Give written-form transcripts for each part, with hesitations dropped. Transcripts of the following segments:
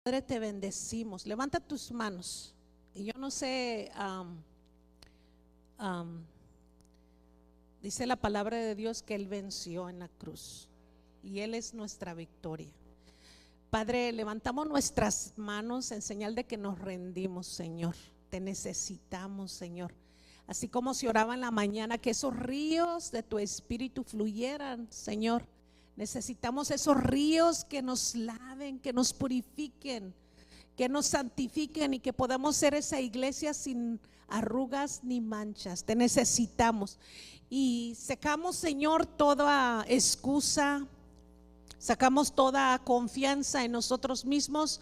Padre, te bendecimos. Levanta tus manos. Y yo no sé, dice la palabra de Dios que Él venció en la cruz y Él es nuestra victoria. Padre, levantamos nuestras manos en señal de que nos rendimos, Señor. Te necesitamos, Señor. Así como se oraba en la mañana, que esos ríos de tu espíritu fluyeran, Señor. Necesitamos esos ríos que nos laven, que nos purifiquen, que nos santifiquen y que podamos ser esa iglesia sin arrugas ni manchas. Te necesitamos. Y sacamos, Señor, toda excusa, sacamos toda confianza en nosotros mismos,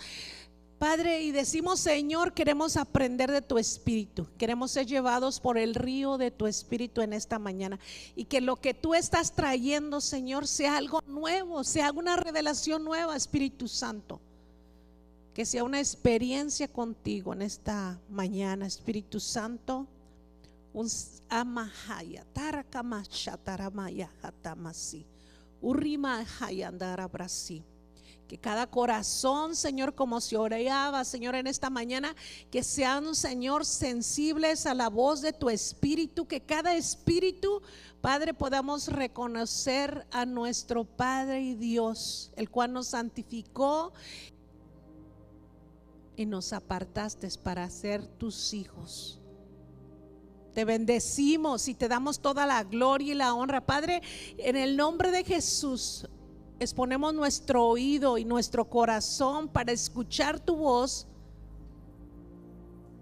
Padre, y decimos: Señor, queremos aprender de tu espíritu, queremos ser llevados por el río de tu espíritu en esta mañana, y que lo que tú estás trayendo, Señor, sea algo nuevo, sea una revelación nueva, Espíritu Santo, que sea una experiencia contigo en esta mañana, Espíritu Santo. Un amahaya taracamasha taramaya hatamasi urima hayandara brasi. Que cada corazón, Señor, como se oraba, Señor, en esta mañana, que sean, Señor, sensibles a la voz de tu espíritu, que cada espíritu, Padre, podamos reconocer a nuestro Padre y Dios, el cual nos santificó y nos apartaste para ser tus hijos. Te bendecimos y te damos toda la gloria y la honra, Padre, en el nombre de Jesús. Exponemos nuestro oído y nuestro corazón para escuchar tu voz,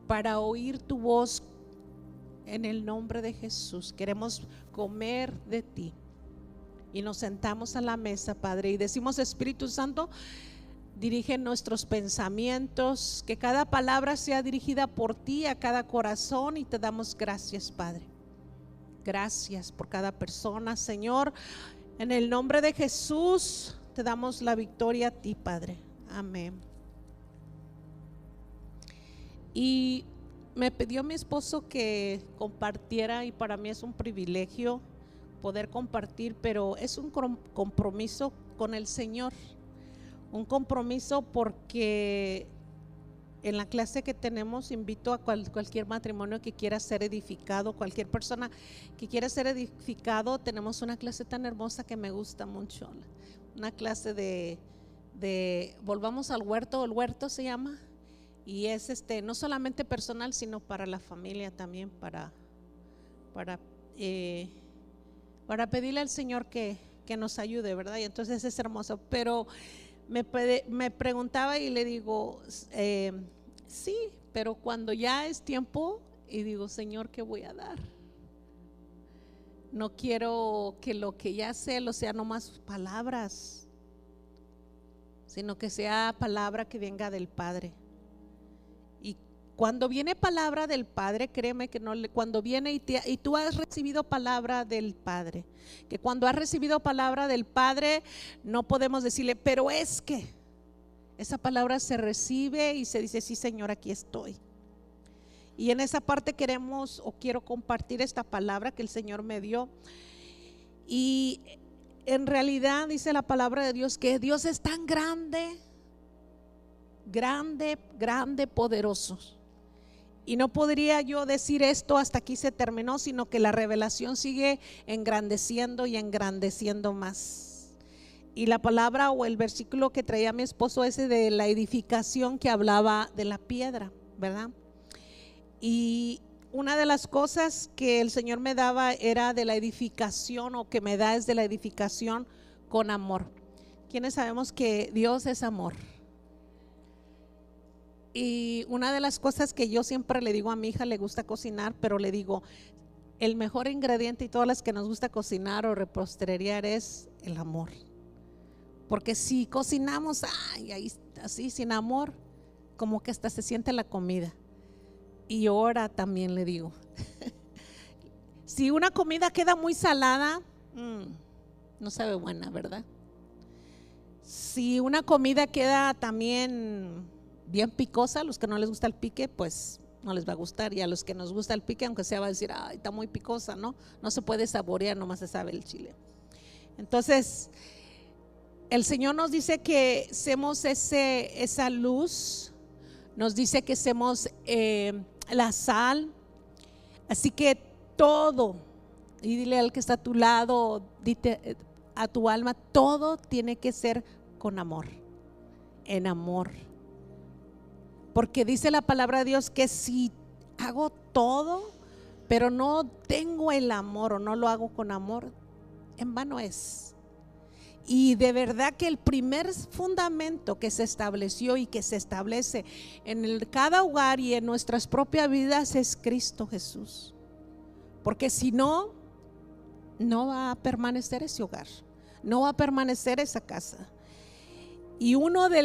para oír tu voz en el nombre de Jesús. Queremos comer de ti y nos sentamos a la mesa, Padre, y decimos: Espíritu Santo, dirige nuestros pensamientos, que cada palabra sea dirigida por ti a cada corazón, y te damos gracias, Padre. Gracias por cada persona, Señor. En el nombre de Jesús te damos la victoria a ti, Padre. Amén. Y me pidió mi esposo que compartiera, y para mí es un privilegio poder compartir, pero es un compromiso con el Señor. Un compromiso porque en la clase que tenemos invito a cualquier matrimonio que quiera ser edificado, cualquier persona que quiera ser edificado. Tenemos una clase tan hermosa que me gusta mucho, una clase de volvamos al huerto. El huerto se llama, y es no solamente personal, sino para la familia también, para pedirle al Señor que nos ayude, ¿verdad? Y entonces es hermoso. Pero me preguntaba y le digo: sí, pero cuando ya es tiempo, y digo: Señor, ¿qué voy a dar? No quiero que lo que ya sé lo sea nomás palabras, sino que sea palabra que venga del Padre. Y cuando viene palabra del Padre, créeme que no, cuando viene y tú has recibido palabra del Padre, que cuando has recibido palabra del Padre, no podemos decirle: pero es que esa palabra se recibe y se dice: sí, Señor, aquí estoy. Y en esa parte quiero compartir esta palabra que el Señor me dio. Y en realidad dice la palabra de Dios que Dios es tan grande, poderoso. Y no podría yo decir esto hasta aquí se terminó, sino que la revelación sigue engrandeciendo y engrandeciendo más. Y la palabra o el versículo que traía mi esposo, ese de la edificación, que hablaba de la piedra, ¿verdad? Y una de las cosas que el Señor me daba era de la edificación, o que me da es de la edificación con amor. ¿Quiénes sabemos que Dios es amor? Y una de las cosas que yo siempre le digo a mi hija, le gusta cocinar, pero le digo: el mejor ingrediente, y todas las que nos gusta cocinar o repostería, es el amor. Porque si cocinamos ahí así sin amor, como que hasta se siente la comida. Y ahora también le digo, si una comida queda muy salada, no sabe buena, ¿verdad? Si una comida queda también bien picosa, a los que no les gusta el pique, pues no les va a gustar. Y a los que nos gusta el pique, aunque sea, va a decir: ay, está muy picosa, ¿no? No se puede saborear, nomás se sabe el chile. Entonces, el Señor nos dice que seamos esa luz, nos dice que seamos la sal. Así que todo, y dile al que está a tu lado, dite a tu alma, todo tiene que ser con amor, en amor. Porque dice la palabra de Dios que si hago todo, pero no tengo el amor o no lo hago con amor, en vano es. Y de verdad que el primer fundamento que se estableció y que se establece en cada hogar y en nuestras propias vidas es Cristo Jesús. Porque si no, no va a permanecer ese hogar, no va a permanecer esa casa. Y uno de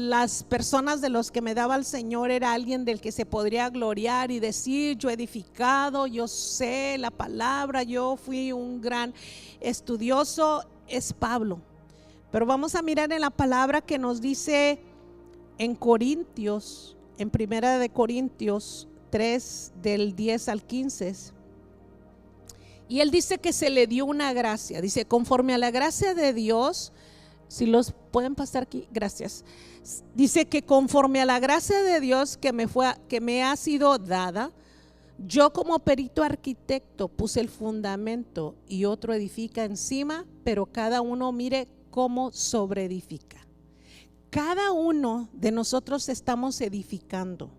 las personas de los que me daba el Señor era alguien del que se podría gloriar y decir: yo he edificado, yo sé la palabra, yo fui un gran estudioso, es Pablo. Pero vamos a mirar en la palabra que nos dice en Corintios, en Primera de Corintios 3 del 10 al 15. Y él dice que se le dio una gracia, dice: conforme a la gracia de Dios. Si los pueden pasar aquí, gracias. Dice que conforme a la gracia de Dios que me ha sido dada, yo como perito arquitecto puse el fundamento y otro edifica encima, pero cada uno mire cómo sobreedifica. Cada uno de nosotros estamos edificando,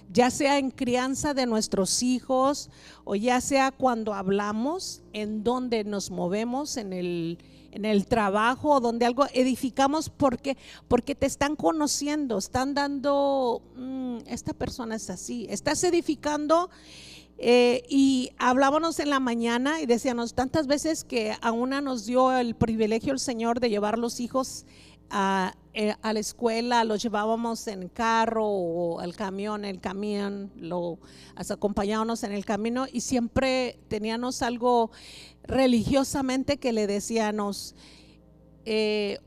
ya sea en crianza de nuestros hijos o ya sea cuando hablamos, en donde nos movemos, en el trabajo, donde algo edificamos, porque te están conociendo, están dando, esta persona es así, estás edificando. Y hablábamos en la mañana y decíamos tantas veces que a una nos dio el privilegio el Señor de llevar los hijos a la escuela, los llevábamos en carro o el camión, acompañábamos en el camino, y siempre teníamos algo religiosamente que le decíamos: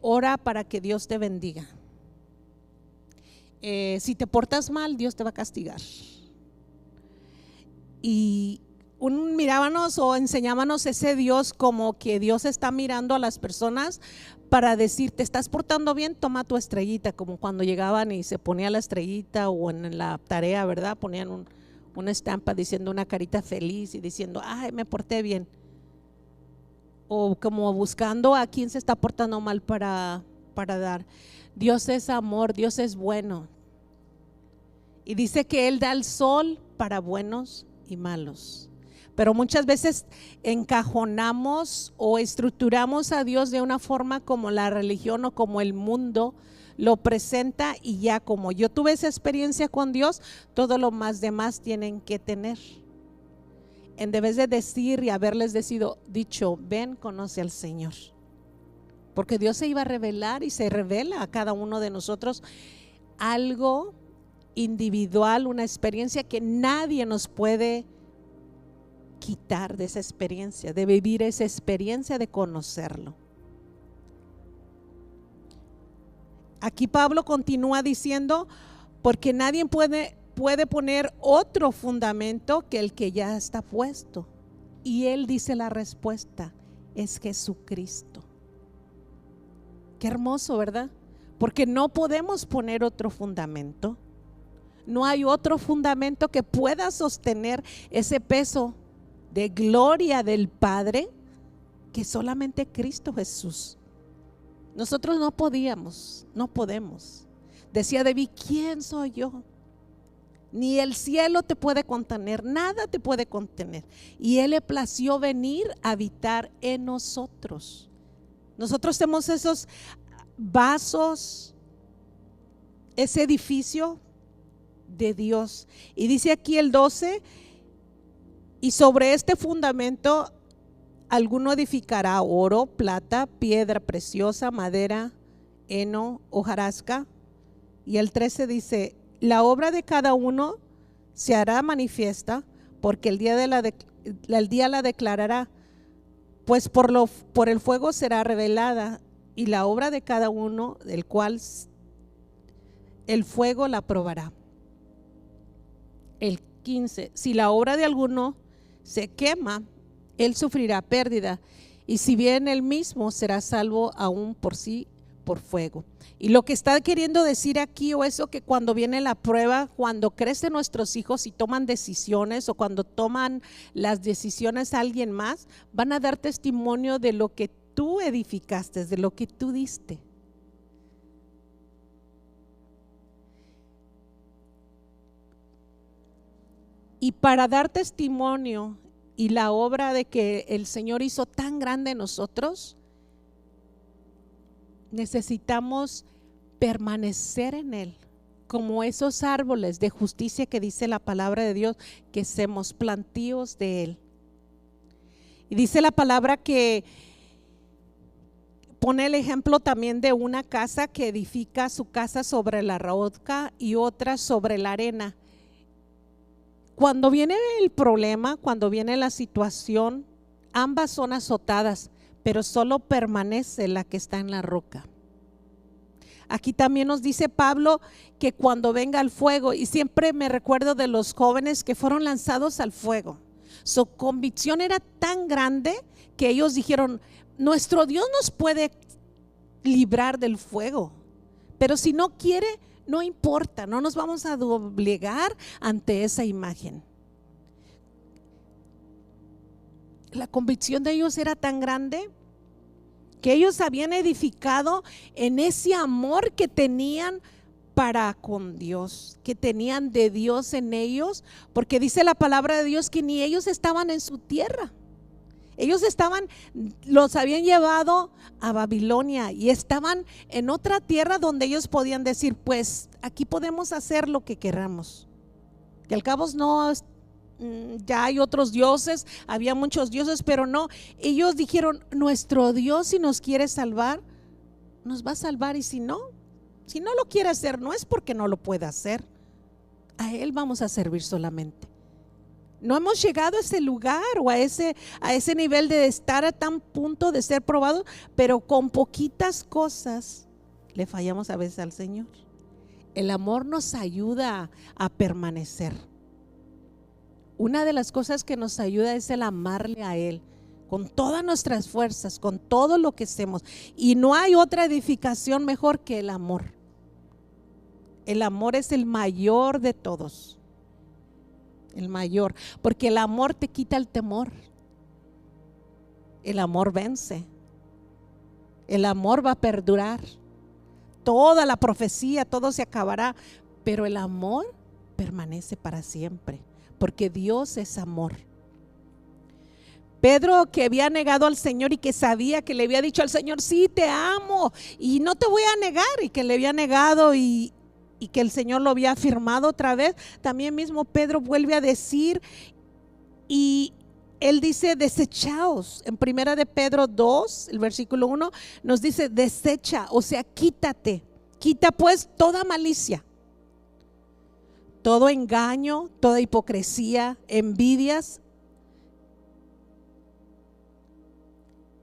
ora para que Dios te bendiga. Si te portas mal, Dios te va a castigar. Y mirábamos o enseñábamos ese Dios como que Dios está mirando a las personas para decir: te estás portando bien, toma tu estrellita, como cuando llegaban y se ponía la estrellita, o en la tarea, ¿verdad? Ponían una estampa diciendo una carita feliz y diciendo: ay, me porté bien. O como buscando a quién se está portando mal para dar. Dios es amor, Dios es bueno. Y dice que Él da el sol para buenos y malos. Pero muchas veces encajonamos o estructuramos a Dios de una forma como la religión o como el mundo lo presenta, y ya como yo tuve esa experiencia con Dios, todo lo más demás tienen que tener. En vez de decir y haberles dicho: ven, conoce al Señor. Porque Dios se iba a revelar y se revela a cada uno de nosotros algo individual, una experiencia que nadie nos puede quitar de esa experiencia, de vivir esa experiencia, de conocerlo. Aquí Pablo continúa diciendo: porque nadie puede poner otro fundamento que el que ya está puesto. Y él dice la respuesta: es Jesucristo. Qué hermoso, ¿verdad? Porque no podemos poner otro fundamento. No hay otro fundamento que pueda sostener ese peso de gloria del Padre que solamente Cristo Jesús. Nosotros no podemos. Decía David: ¿quién soy yo? Ni el cielo te puede contener, nada te puede contener. Y Él le plació venir a habitar en nosotros. Nosotros tenemos esos vasos, ese edificio de Dios. Y dice aquí el 12: y sobre este fundamento alguno edificará oro, plata, piedra preciosa, madera, heno, hojarasca. Y el 13 dice: la obra de cada uno se hará manifiesta, porque el día la declarará, pues por el fuego será revelada, y la obra de cada uno, del cual el fuego la probará. El 15: si la obra de alguno se quema, él sufrirá pérdida, y si bien él mismo será salvo aún por sí, por fuego. Y lo que está queriendo decir aquí, o eso, que cuando viene la prueba, cuando crecen nuestros hijos y toman decisiones, o cuando toman las decisiones a alguien más, van a dar testimonio de lo que tú edificaste, de lo que tú diste. Y para dar testimonio y la obra de que el Señor hizo tan grande en nosotros, necesitamos permanecer en Él, como esos árboles de justicia que dice la palabra de Dios, que somos plantíos de Él. Y dice la palabra que pone el ejemplo también de una casa que edifica su casa sobre la roca y otra sobre la arena. Cuando viene el problema, cuando viene la situación, ambas son azotadas, pero solo permanece la que está en la roca. Aquí también nos dice Pablo que cuando venga el fuego, y siempre me recuerdo de los jóvenes que fueron lanzados al fuego, su convicción era tan grande que ellos dijeron: nuestro Dios nos puede librar del fuego, pero si no quiere, no importa, no nos vamos a doblegar ante esa imagen. La convicción de ellos era tan grande que ellos habían edificado en ese amor que tenían para con Dios, que tenían de Dios en ellos, porque dice la palabra de Dios que ni ellos estaban en su tierra. Ellos los habían llevado a Babilonia y estaban en otra tierra donde ellos podían decir: pues aquí podemos hacer lo que queramos. Y al cabo no, ya hay otros dioses, había muchos dioses, pero no, ellos dijeron: nuestro Dios, si nos quiere salvar, nos va a salvar, y si no lo quiere hacer, no es porque no lo pueda hacer, a Él vamos a servir solamente. No hemos llegado a ese lugar o a ese nivel de estar a tan punto de ser probados, pero con poquitas cosas le fallamos a veces al Señor. El amor nos ayuda a permanecer. Una de las cosas que nos ayuda es el amarle a Él con todas nuestras fuerzas, con todo lo que hacemos. Y no hay otra edificación mejor que el amor. El amor es el mayor de todos. El mayor, porque el amor te quita el temor. El amor vence. El amor va a perdurar. Toda la profecía, todo se acabará, pero el amor permanece para siempre, porque Dios es amor. Pedro, que había negado al Señor y que sabía que le había dicho al Señor: sí, te amo y no te voy a negar, y que le había negado y que el Señor lo había afirmado otra vez, también mismo Pedro vuelve a decir, y él dice: desechaos. En primera de Pedro 2, el versículo 1 nos dice: desecha, o sea, quítate, quita pues toda malicia, todo engaño, toda hipocresía, envidias.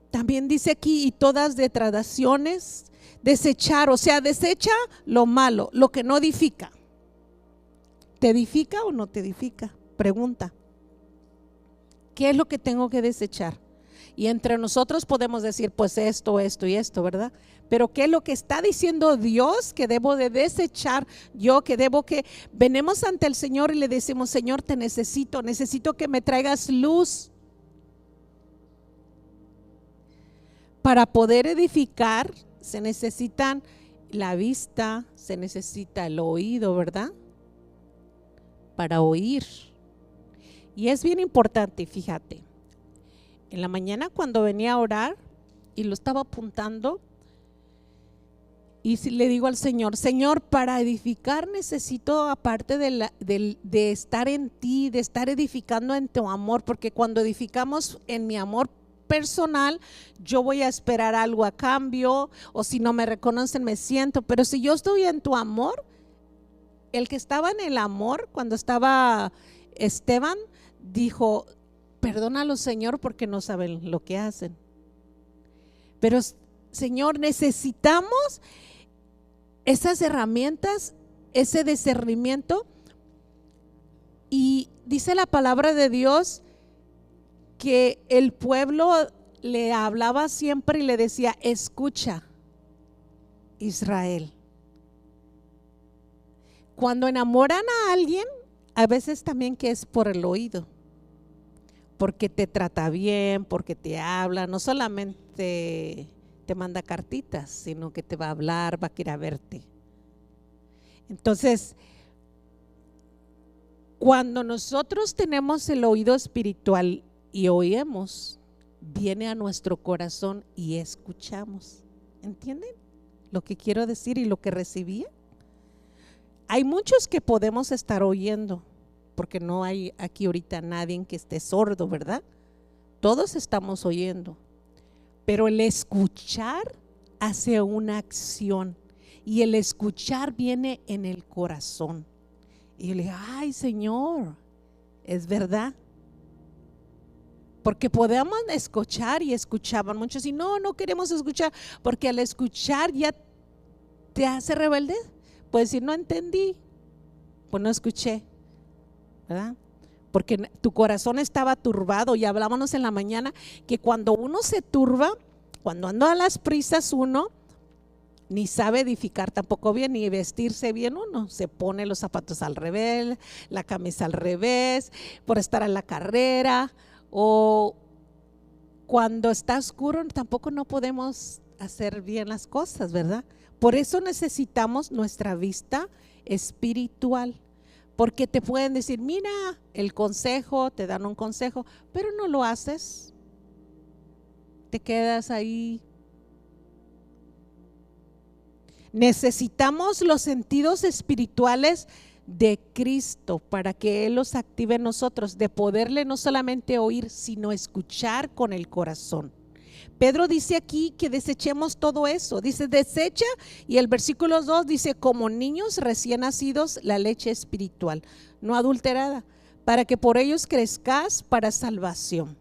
También dice aquí: y todas detradaciones. Desechar, o sea, desecha lo malo, lo que no edifica. ¿Te edifica o no te edifica? Pregunta. ¿Qué es lo que tengo que desechar? Y entre nosotros podemos decir: pues esto y esto, ¿verdad? Pero ¿qué es lo que está diciendo Dios que debo de desechar yo? Que venimos ante el Señor y le decimos: Señor, te necesito que me traigas luz. Para poder edificar se necesitan la vista, se necesita el oído, ¿verdad? Para oír. Y es bien importante, fíjate. En la mañana cuando venía a orar y lo estaba apuntando, y le digo al Señor: Señor, para edificar necesito, aparte de estar en ti, de estar edificando en tu amor, porque cuando edificamos en mi amor personal, yo voy a esperar algo a cambio, o si no me reconocen me siento, pero si yo estoy en tu amor, el que estaba en el amor, cuando estaba Esteban, dijo: perdónalo, Señor, porque no saben lo que hacen. Pero Señor, necesitamos esas herramientas, ese discernimiento. Y dice la palabra de Dios que el pueblo le hablaba siempre y le decía: escucha. Israel. Cuando enamoran a alguien, a veces también que es por el oído, porque te trata bien, porque te habla, no solamente te manda cartitas, sino que te va a hablar, va a querer verte. Entonces, cuando nosotros tenemos el oído espiritual y oímos, viene a nuestro corazón y escuchamos. ¿Entienden lo que quiero decir y lo que recibía? Hay muchos que podemos estar oyendo, porque no hay aquí ahorita nadie que esté sordo, ¿verdad? Todos estamos oyendo, pero el escuchar hace una acción y el escuchar viene en el corazón. Y yo le digo, ay Señor, es verdad. Porque podemos escuchar y escuchaban muchos y no queremos escuchar, porque al escuchar ya te hace rebelde. Pues si no entendí, pues no escuché, ¿verdad? Porque tu corazón estaba turbado. Y hablábamos en la mañana que cuando uno se turba, cuando anda a las prisas, uno ni sabe edificar tampoco bien, ni vestirse bien. Uno se pone los zapatos al revés, la camisa al revés, por estar a la carrera. O cuando está oscuro tampoco no podemos hacer bien las cosas, ¿verdad? Por eso necesitamos nuestra vista espiritual, porque te pueden decir, mira el consejo, te dan un consejo, pero no lo haces, te quedas ahí. Necesitamos los sentidos espirituales de Cristo para que Él los active en nosotros, de poderle no solamente oír, sino escuchar con el corazón. Pedro dice aquí que desechemos todo eso, dice desecha, y el versículo 2 dice como niños recién nacidos la leche espiritual, no adulterada, para que por ellos crezcas para salvación.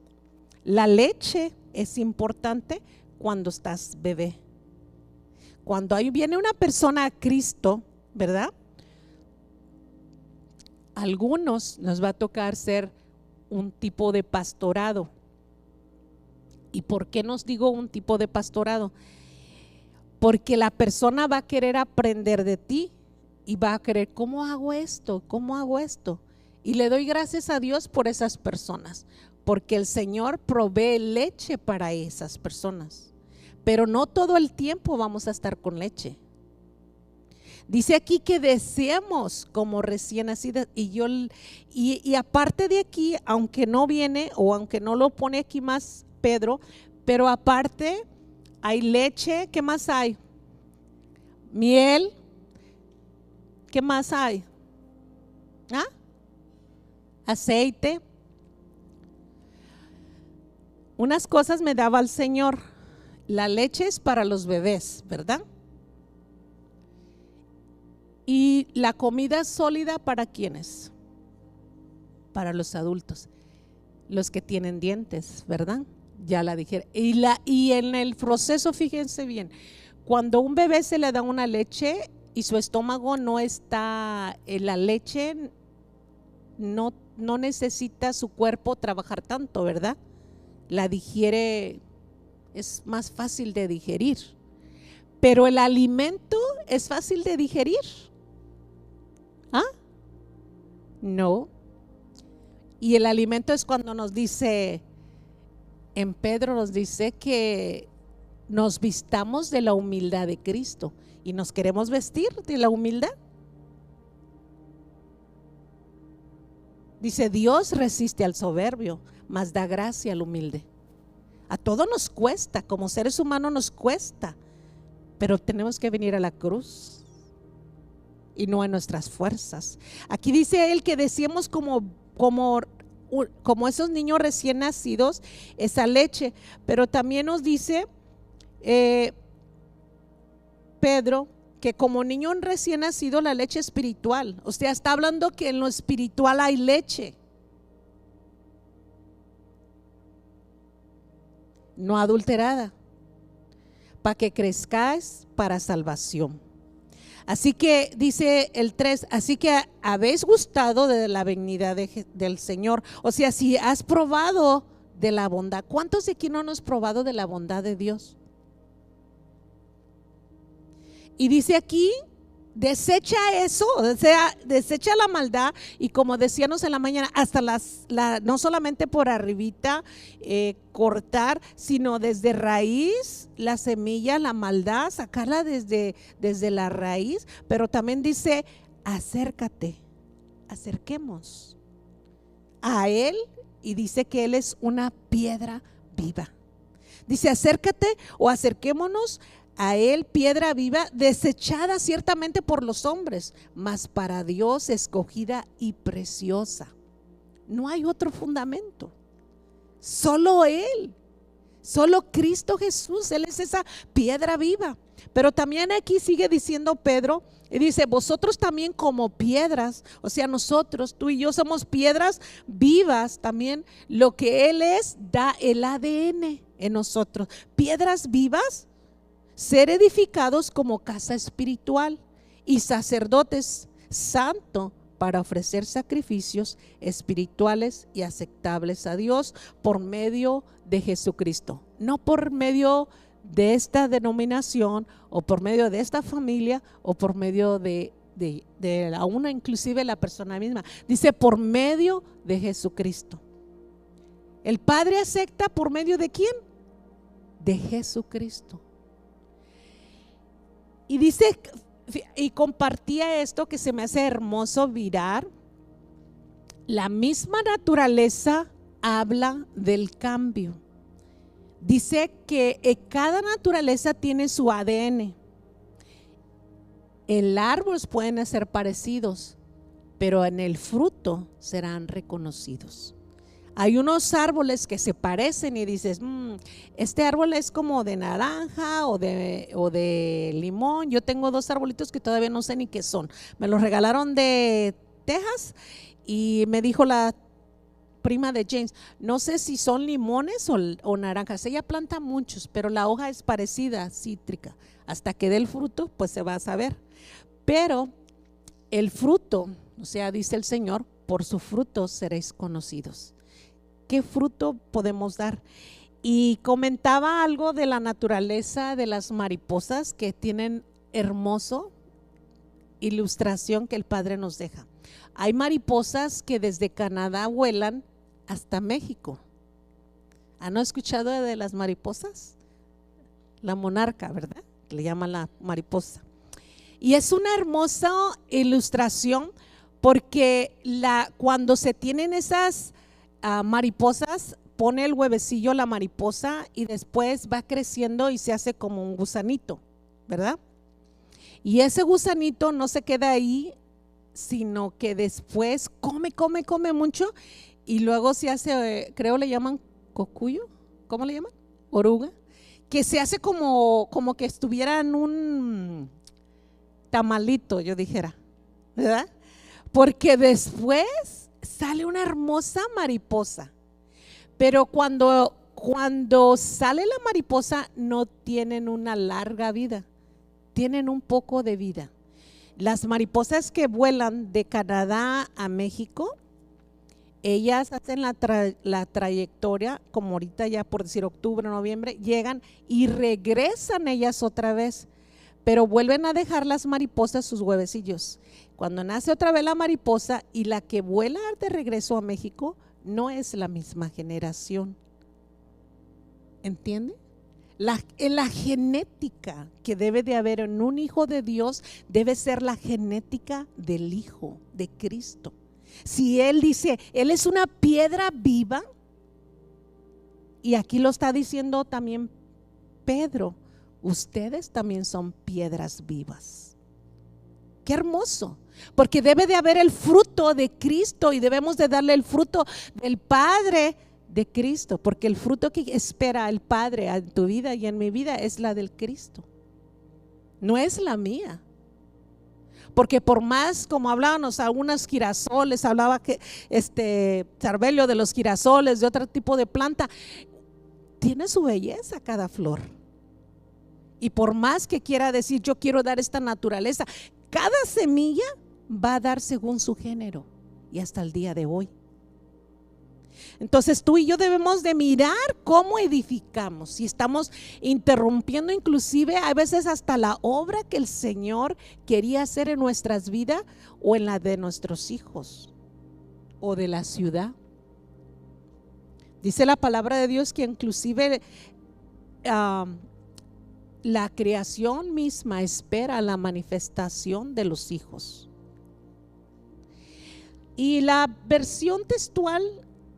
La leche es importante cuando estás bebé. Cuando ahí viene una persona a Cristo, ¿verdad? Algunos nos va a tocar ser un tipo de pastorado. ¿Y por qué nos digo un tipo de pastorado? Porque la persona va a querer aprender de ti y va a querer, ¿cómo hago esto? ¿Cómo hago esto? Y le doy gracias a Dios por esas personas, porque el Señor provee leche para esas personas. Pero no todo el tiempo vamos a estar con leche. Dice aquí que deseamos como recién nacidas, y aparte de aquí, aunque no viene o aunque no lo pone aquí más Pedro, pero aparte hay leche, ¿qué más hay? Miel, ¿qué más hay? ¿Ah? Aceite. Unas cosas me daba el Señor. La leche es para los bebés, ¿verdad? Y la comida sólida, ¿para quiénes? Para los adultos, los que tienen dientes, ¿verdad? Ya la dijeron. Y en el proceso, fíjense bien, cuando a un bebé se le da una leche y su estómago no está, la leche no necesita su cuerpo trabajar tanto, ¿verdad? La digiere, es más fácil de digerir. Pero el alimento es fácil de digerir. ¿Ah? No. Y el alimento es cuando nos dice, en Pedro nos dice que nos vistamos de la humildad de Cristo y nos queremos vestir de la humildad. Dice, Dios resiste al soberbio, mas da gracia al humilde. A todo nos cuesta, como seres humanos nos cuesta, pero tenemos que venir a la cruz y no en nuestras fuerzas. Aquí dice él que decíamos como esos niños recién nacidos, esa leche, pero también nos dice Pedro que como niño recién nacido la leche espiritual, o sea, está hablando que en lo espiritual hay leche, no adulterada, para que crezcáis para salvación. Así que dice el 3, así que habéis gustado de la benignidad del Señor. O sea, si has probado de la bondad. ¿Cuántos de aquí no hemos probado de la bondad de Dios? Y dice aquí, desecha eso, o sea, desecha la maldad. Y como decíamos en la mañana, hasta no solamente por arribita cortar, sino desde raíz, la semilla, la maldad, sacarla desde la raíz. Pero también dice, acércate, acerquemos a Él, y dice que Él es una piedra viva. Dice, acércate o acerquémonos a Él, piedra viva, desechada ciertamente por los hombres, mas para Dios escogida y preciosa. No hay otro fundamento, solo Él, solo Cristo Jesús. Él es esa piedra viva. Pero también aquí sigue diciendo Pedro, y dice, vosotros también como piedras, o sea, nosotros, tú y yo somos piedras vivas también. Lo que Él es, da el ADN en nosotros. Piedras vivas, ser edificados como casa espiritual y sacerdotes santos para ofrecer sacrificios espirituales y aceptables a Dios por medio de Jesucristo. No por medio de esta denominación o por medio de esta familia o por medio de la una, inclusive la persona misma. Dice por medio de Jesucristo. El Padre acepta por medio de ¿quién? De Jesucristo. Y dice, y compartía esto que se me hace hermoso mirar. La misma naturaleza habla del cambio. Dice que cada naturaleza tiene su ADN. En árboles pueden ser parecidos, pero en el fruto serán reconocidos. Hay unos árboles que se parecen y dices, este árbol es como de naranja o de limón. Yo tengo 2 arbolitos que todavía no sé ni qué son. Me los regalaron de Texas y me dijo la prima de James, no sé si son limones o naranjas. Ella planta muchos, pero la hoja es parecida, cítrica. Hasta que dé el fruto, pues se va a saber. Pero el fruto, o sea, dice el Señor, por su fruto seréis conocidos. ¿Qué fruto podemos dar? Y comentaba algo de la naturaleza de las mariposas que tienen hermoso ilustración que el Padre nos deja. Hay mariposas que desde Canadá vuelan hasta México. ¿Han escuchado de las mariposas? La monarca, ¿verdad? Le llaman la mariposa. Y es una hermosa ilustración porque cuando se tienen esas mariposas, pone el huevecillo la mariposa y después va creciendo y se hace como un gusanito, ¿verdad? Y ese gusanito no se queda ahí, sino que después come mucho y luego se hace, creo le llaman cocuyo, ¿cómo le llaman? Oruga, que se hace como que estuviera en un tamalito, yo dijera, ¿verdad? Porque después sale una hermosa mariposa, pero cuando sale la mariposa no tienen una larga vida, tienen un poco de vida. Las mariposas que vuelan de Canadá a México, ellas hacen la trayectoria, como ahorita ya por decir octubre, noviembre, llegan y regresan ellas otra vez, pero vuelven a dejar las mariposas sus huevecillos. Cuando nace otra vez la mariposa y la que vuela de regreso a México no es la misma generación. ¿Entiende? La genética que debe de haber en un hijo de Dios debe ser la genética del Hijo de Cristo. Si Él dice, Él es una piedra viva, y aquí lo está diciendo también Pedro, ustedes también son piedras vivas. Qué hermoso, porque debe de haber el fruto de Cristo y debemos de darle el fruto del Padre de Cristo, porque el fruto que espera el Padre en tu vida y en mi vida es la del Cristo, no es la mía. Porque por más, como hablábamos, algunos girasoles, hablaba que Sarbelio de los girasoles, de otro tipo de planta, tiene su belleza cada flor. Y por más que quiera decir yo quiero dar esta naturaleza, cada semilla va a dar según su género y hasta el día de hoy. Entonces tú y yo debemos de mirar cómo edificamos, si estamos interrumpiendo inclusive a veces hasta la obra que el Señor quería hacer en nuestras vidas o en la de nuestros hijos o de la ciudad. Dice la palabra de Dios que inclusive la creación misma espera la manifestación de los hijos. Y la versión textual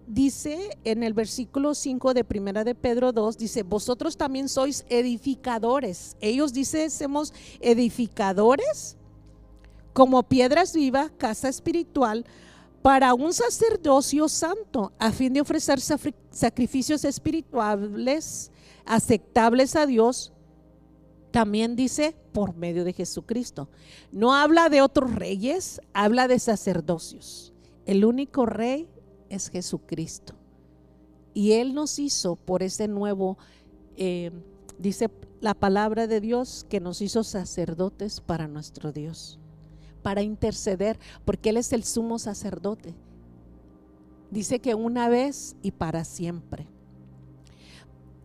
dice en el versículo 5 de Primera de Pedro 2, dice: vosotros también sois edificadores. Ellos dicen: somos edificadores como piedras vivas, casa espiritual, para un sacerdocio santo, a fin de ofrecer sacrificios espirituales aceptables a Dios. También dice por medio de Jesucristo. No habla de otros reyes, habla de sacerdocios. El único rey es Jesucristo. Y Él nos hizo por ese nuevo, dice la palabra de Dios, que nos hizo sacerdotes para nuestro Dios, para interceder, porque Él es el sumo sacerdote. Dice que una vez y para siempre.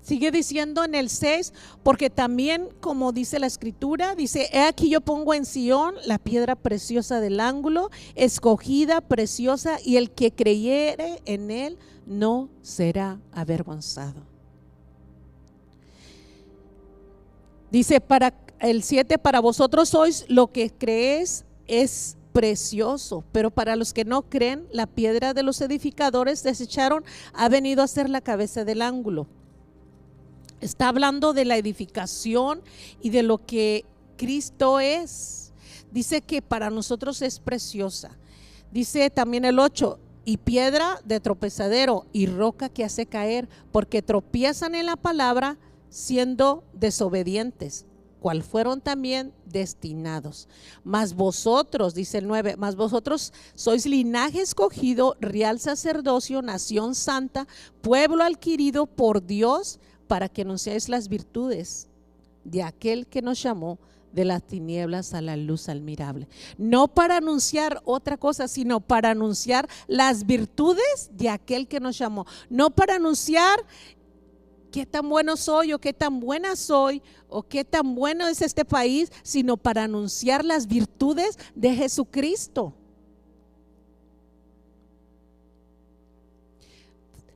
Sigue diciendo en el 6, porque también, como dice la escritura, dice: he aquí yo pongo en Sión la piedra preciosa del ángulo, escogida, preciosa, y el que creyere en él no será avergonzado. Dice para el 7, para vosotros sois lo que creéis es precioso, pero para los que no creen, la piedra de los edificadores desecharon ha venido a ser la cabeza del ángulo. Está hablando de la edificación y de lo que Cristo es. Dice que para nosotros es preciosa. Dice también el 8, y piedra de tropezadero y roca que hace caer, porque tropiezan en la palabra siendo desobedientes, cual fueron también destinados. Mas vosotros, dice el 9, mas vosotros sois linaje escogido, real sacerdocio, nación santa, pueblo adquirido por Dios, para que anunciéis las virtudes de aquel que nos llamó de las tinieblas a la luz admirable. No para anunciar otra cosa, sino para anunciar las virtudes de aquel que nos llamó. No para anunciar qué tan bueno soy o qué tan buena soy o qué tan bueno es este país, sino para anunciar las virtudes de Jesucristo.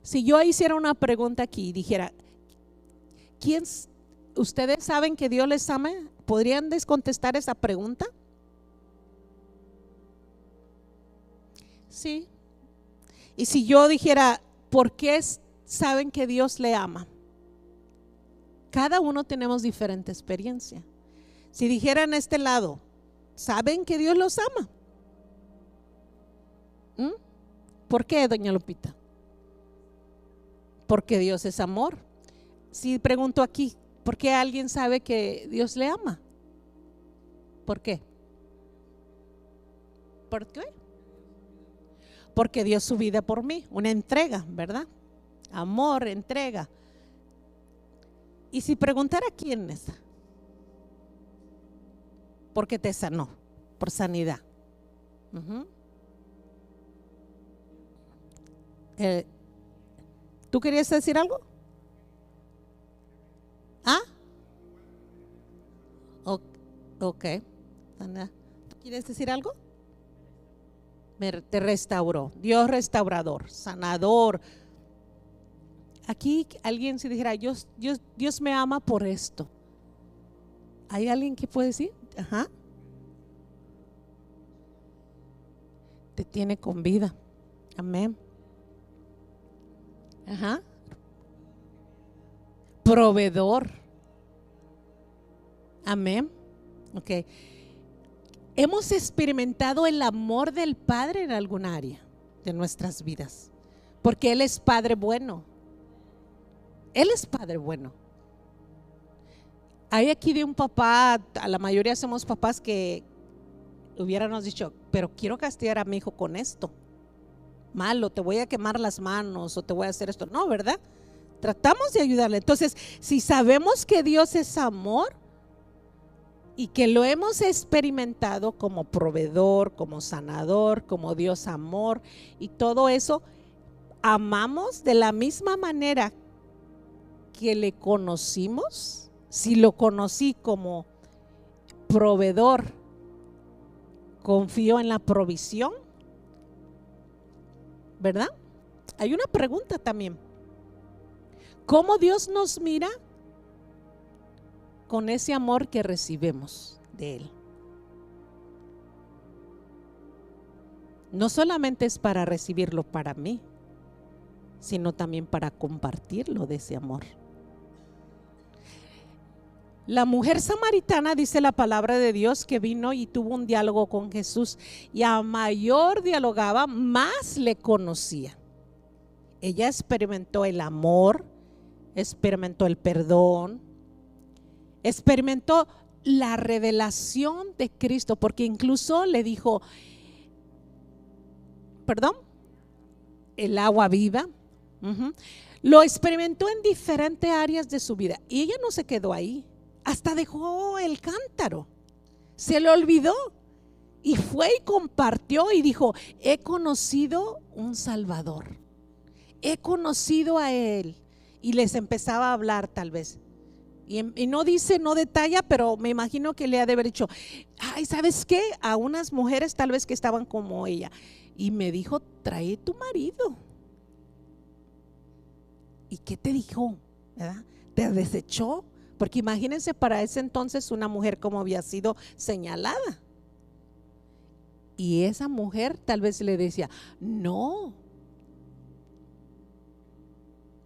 Si yo hiciera una pregunta aquí y dijera: ¿ustedes saben que Dios les ama? ¿Podrían descontestar esa pregunta? Sí. Y si yo dijera: ¿por qué saben que Dios le ama? Cada uno tenemos diferente experiencia. Si dijera en este lado: ¿saben que Dios los ama? ¿Por qué, doña Lupita? Porque Dios es amor. Si pregunto aquí, ¿por qué alguien sabe que Dios le ama? ¿Por qué? ¿Por qué? Porque dio su vida por mí, una entrega, ¿verdad? Amor, entrega. Y si preguntara quién es, porque te sanó, por sanidad. ¿Tú querías decir algo? ¿Ah? Ok. ¿Tú quieres decir algo? Te restauró. Dios restaurador, sanador. Aquí alguien se dijera: Dios me ama por esto. ¿Hay alguien que puede decir? Ajá. Te tiene con vida. Amén. Ajá. Proveedor. Amén. Ok. Hemos experimentado el amor del Padre en algún área de nuestras vidas, porque Él es Padre bueno. Él es Padre bueno. Hay aquí de un papá, a la mayoría somos papás que hubiéramos dicho: pero quiero castigar a mi hijo con esto. Malo, te voy a quemar las manos o te voy a hacer esto. No, ¿verdad? Tratamos de ayudarle. Entonces, si sabemos que Dios es amor y que lo hemos experimentado como proveedor, como sanador, como Dios amor y todo eso, amamos de la misma manera que le conocimos. Si lo conocí como proveedor, confío en la provisión, ¿verdad? Hay una pregunta también. ¿Cómo Dios nos mira con ese amor que recibimos de Él? No solamente es para recibirlo para mí, sino también para compartirlo de ese amor. La mujer samaritana, dice la palabra de Dios, que vino y tuvo un diálogo con Jesús, y a mayor dialogaba, más le conocía. Ella experimentó el amor, experimentó el perdón, experimentó la revelación de Cristo, porque incluso le dijo, perdón, el agua viva. Lo experimentó en diferentes áreas de su vida, y ella no se quedó ahí. Hasta dejó el cántaro, se le olvidó y fue y compartió y dijo: he conocido un Salvador, he conocido a Él. Y les empezaba a hablar tal vez, y no dice, no detalla, pero me imagino que le ha de haber dicho: ay, ¿sabes qué? A unas mujeres tal vez que estaban como ella, y me dijo: trae tu marido. ¿Y qué te dijo? ¿Verdad? ¿Te desechó? Porque imagínense para ese entonces una mujer como había sido señalada. Y esa mujer tal vez le decía: no,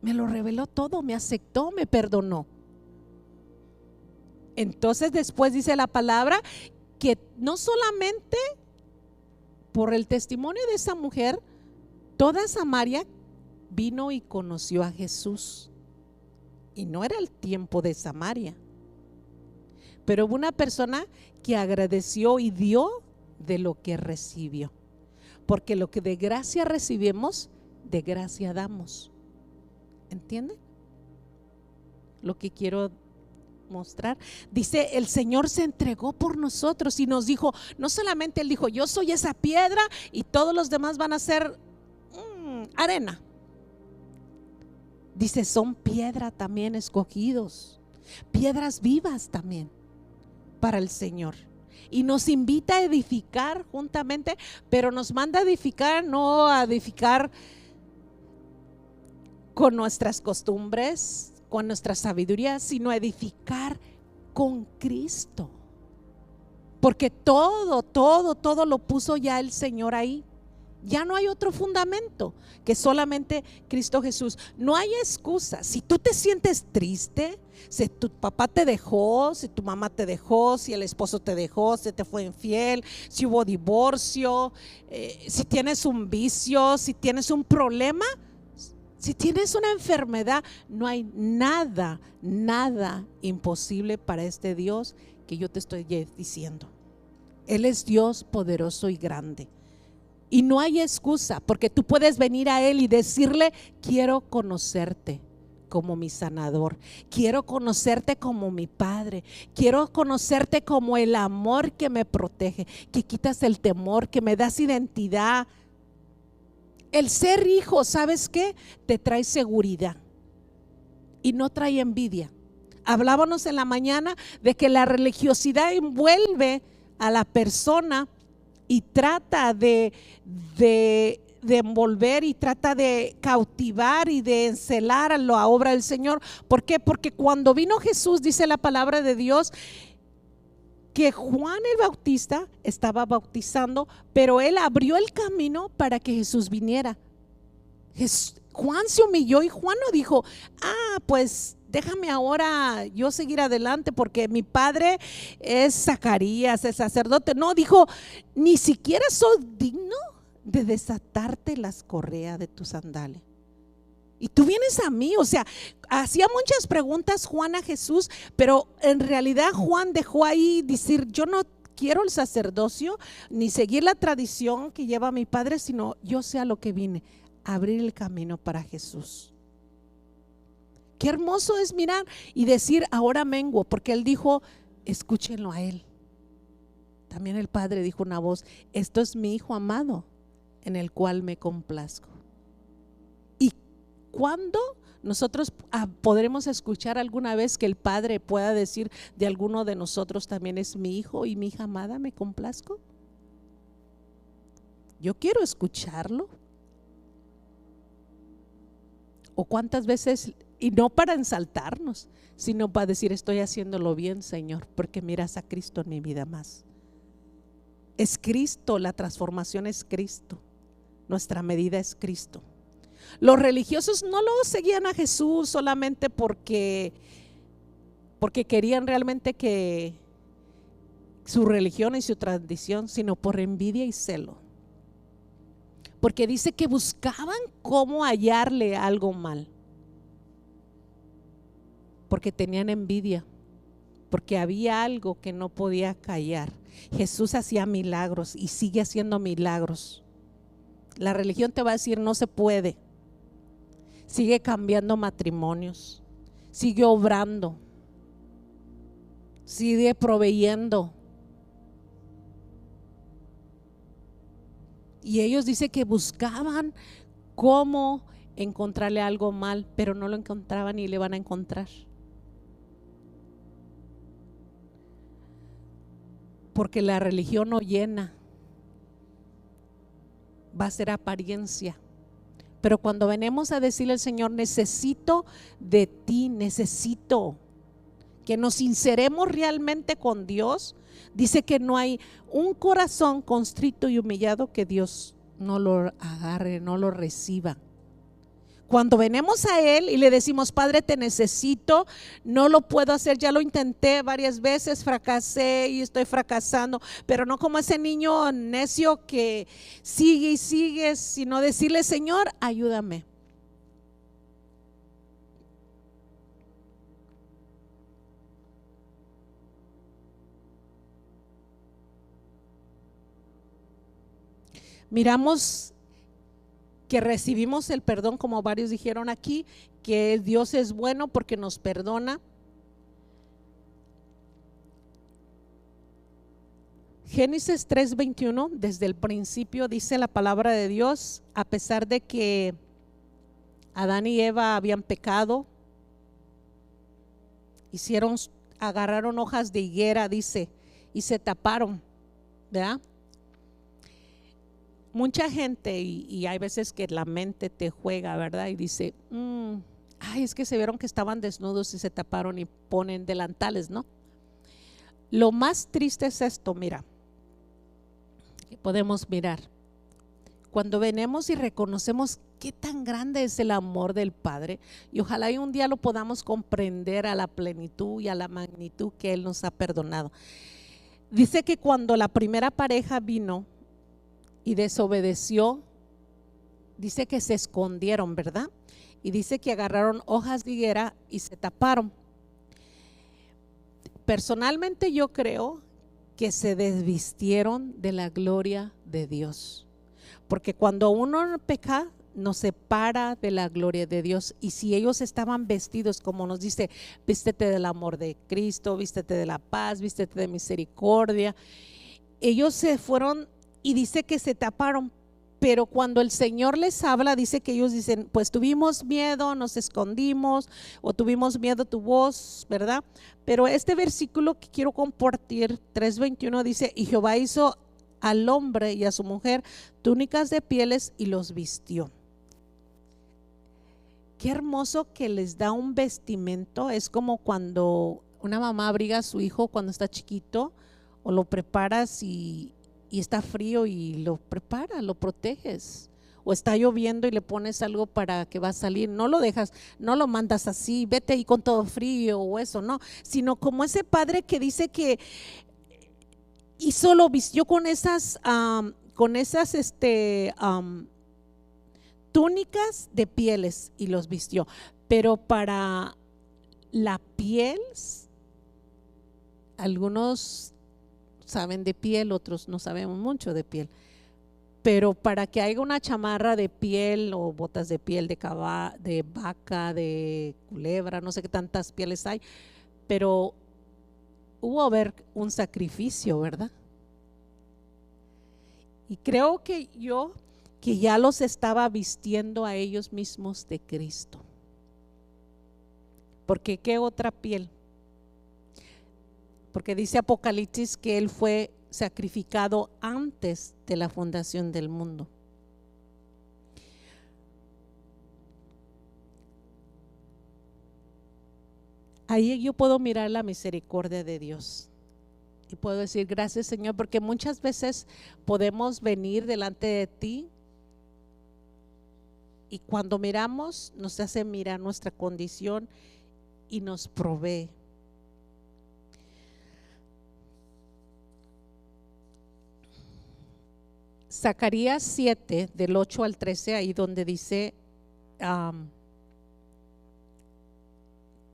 me lo reveló todo, me aceptó, me perdonó. Entonces después dice la palabra que no solamente por el testimonio de esa mujer, toda Samaria vino y conoció a Jesús. Y no era el tiempo de Samaria, pero hubo una persona que agradeció y dio de lo que recibió, porque lo que de gracia recibimos, de gracia damos. ¿Entienden lo que quiero mostrar? Dice: el Señor se entregó por nosotros y nos dijo, no solamente Él dijo: yo soy esa piedra y todos los demás van a ser arena. Dice: son piedra también escogidos, piedras vivas también para el Señor. Y nos invita a edificar juntamente, pero nos manda a edificar, no a edificar con nuestras costumbres, con nuestra sabiduría, sino a edificar con Cristo. Porque todo lo puso ya el Señor ahí. Ya no hay otro fundamento que solamente Cristo Jesús. No hay excusa. Si tú te sientes triste, si tu papá te dejó, si tu mamá te dejó, si el esposo te dejó, si te fue infiel, si hubo divorcio, si tienes un vicio, si tienes un problema, si tienes una enfermedad, no hay nada imposible para este Dios que yo te estoy diciendo. Él es Dios poderoso y grande. Y no hay excusa, porque tú puedes venir a Él y decirle: quiero conocerte como mi sanador, quiero conocerte como mi Padre, quiero conocerte como el amor que me protege, que quitas el temor, que me das identidad. El ser hijo, ¿sabes qué? Te trae seguridad y no trae envidia. Hablábamos en la mañana de que la religiosidad envuelve a la persona y trata de envolver y trata de cautivar y de encelar a la obra del Señor. ¿Por qué? Porque cuando vino Jesús, dice la palabra de Dios, que Juan el Bautista estaba bautizando, pero él abrió el camino para que Jesús viniera. Juan se humilló y Juan no dijo: pues déjame ahora yo seguir adelante porque mi padre es Zacarías, es sacerdote. No, dijo: ni siquiera soy digno de desatarte las correas de tu sandalia. Y tú vienes a mí. O sea, hacía muchas preguntas Juan a Jesús, pero en realidad Juan dejó ahí decir: yo no quiero el sacerdocio ni seguir la tradición que lleva mi padre, sino yo sé a lo que vine, a abrir el camino para Jesús. Qué hermoso es mirar y decir: ahora menguo, porque Él dijo: escúchenlo a Él. También el Padre dijo una voz: esto es mi Hijo amado, en el cual me complazco. ¿Cuándo nosotros podremos escuchar alguna vez que el Padre pueda decir de alguno de nosotros también es mi hijo y mi hija amada, me complazco? Yo quiero escucharlo. ¿O cuántas veces, y no para ensaltarnos, sino para decir estoy haciéndolo bien, Señor, porque miras a Cristo en mi vida más? Es Cristo, la transformación es Cristo, nuestra medida es Cristo. Los religiosos no lo seguían a Jesús solamente porque querían realmente que su religión y su tradición, sino por envidia y celo. Porque dice que buscaban cómo hallarle algo mal. Porque tenían envidia. Porque había algo que no podía callar. Jesús hacía milagros y sigue haciendo milagros. La religión te va a decir no se puede. Sigue cambiando matrimonios. Sigue obrando. Sigue proveyendo. Y ellos dicen que buscaban cómo encontrarle algo mal, pero no lo encontraban y le van a encontrar. Porque la religión no llena, va a ser apariencia. Pero cuando venimos a decirle al Señor, necesito de ti, necesito que nos sinceremos realmente con Dios, dice que no hay un corazón constrito y humillado que Dios no lo agarre, no lo reciba. Cuando venimos a Él y le decimos, Padre, te necesito, no lo puedo hacer, ya lo intenté varias veces, fracasé y estoy fracasando, pero no como ese niño necio que sigue y sigue, sino decirle, Señor, ayúdame. Miramos que recibimos el perdón, como varios dijeron aquí, que Dios es bueno porque nos perdona. Génesis 3:21, desde el principio dice la palabra de Dios, a pesar de que Adán y Eva habían pecado, agarraron hojas de higuera, dice, y se taparon, ¿verdad? Mucha gente, y hay veces que la mente te juega, ¿verdad? Y dice, ay, es que se vieron que estaban desnudos y se taparon y ponen delantales, ¿no? Lo más triste es esto, mira, que podemos mirar. Cuando venimos y reconocemos qué tan grande es el amor del Padre, y ojalá y un día lo podamos comprender a la plenitud y a la magnitud que Él nos ha perdonado. Dice que cuando la primera pareja vino y desobedeció, dice que se escondieron, ¿verdad? Y dice que agarraron hojas de higuera y se taparon. Personalmente yo creo que se desvistieron de la gloria de Dios, porque cuando uno peca nos separa de la gloria de Dios. Y si ellos estaban vestidos, como nos dice, vístete del amor de Cristo, vístete de la paz, vístete de misericordia, ellos se fueron y dice que se taparon. Pero cuando el Señor les habla, dice que ellos dicen, pues tuvimos miedo, nos escondimos, o tuvimos miedo a tu voz, ¿verdad? Pero este versículo que quiero compartir, 3:21, dice, y Jehová hizo al hombre y a su mujer túnicas de pieles y los vistió. Qué hermoso que les da un vestimento. Es como cuando una mamá abriga a su hijo cuando está chiquito, o lo preparas y está frío y lo prepara, lo proteges. O está lloviendo y le pones algo para que va a salir, no lo dejas, no lo mandas así, vete ahí con todo frío o eso, no, sino como ese padre que dice que hizo, lo vistió con esas túnicas de pieles y los vistió. Pero para la piel, algunos saben de piel, otros no sabemos mucho de piel, pero para que haya una chamarra de piel o botas de piel de vaca, de culebra, no sé qué tantas pieles hay, pero hubo haber un sacrificio, ¿verdad? Y creo que yo que ya los estaba vistiendo a ellos mismos de Cristo. Porque ¿qué otra piel? Porque dice Apocalipsis que Él fue sacrificado antes de la fundación del mundo. Ahí yo puedo mirar la misericordia de Dios y puedo decir gracias, Señor, porque muchas veces podemos venir delante de ti y cuando miramos nos hace mirar nuestra condición y nos provee. Zacarías 7 del 8 al 13, ahí donde dice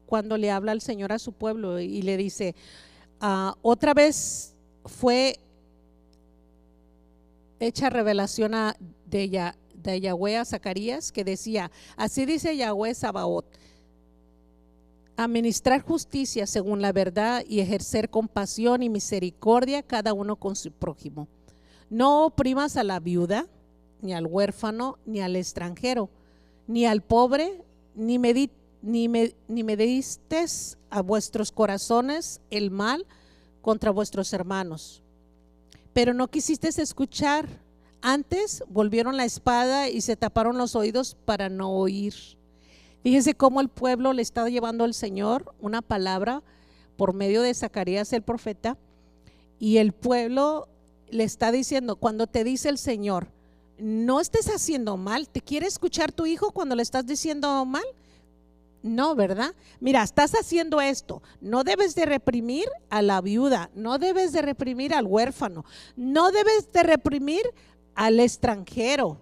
cuando le habla el Señor a su pueblo y le dice otra vez fue hecha revelación de Yahweh a Zacarías, que decía: así dice Yahweh Sabaoth, administrar justicia según la verdad y ejercer compasión y misericordia cada uno con su prójimo. No oprimas a la viuda, ni al huérfano, ni al extranjero, ni al pobre, ni me distes a vuestros corazones el mal contra vuestros hermanos. Pero no quisisteis escuchar, antes volvieron la espada y se taparon los oídos para no oír. Fíjese cómo el pueblo le está llevando al Señor una palabra por medio de Zacarías el profeta, y el pueblo le está diciendo, cuando te dice el Señor, no estés haciendo mal, ¿te quiere escuchar tu hijo cuando le estás diciendo mal? No, ¿verdad? Mira, estás haciendo esto, no debes de reprimir a la viuda, no debes de reprimir al huérfano, no debes de reprimir al extranjero,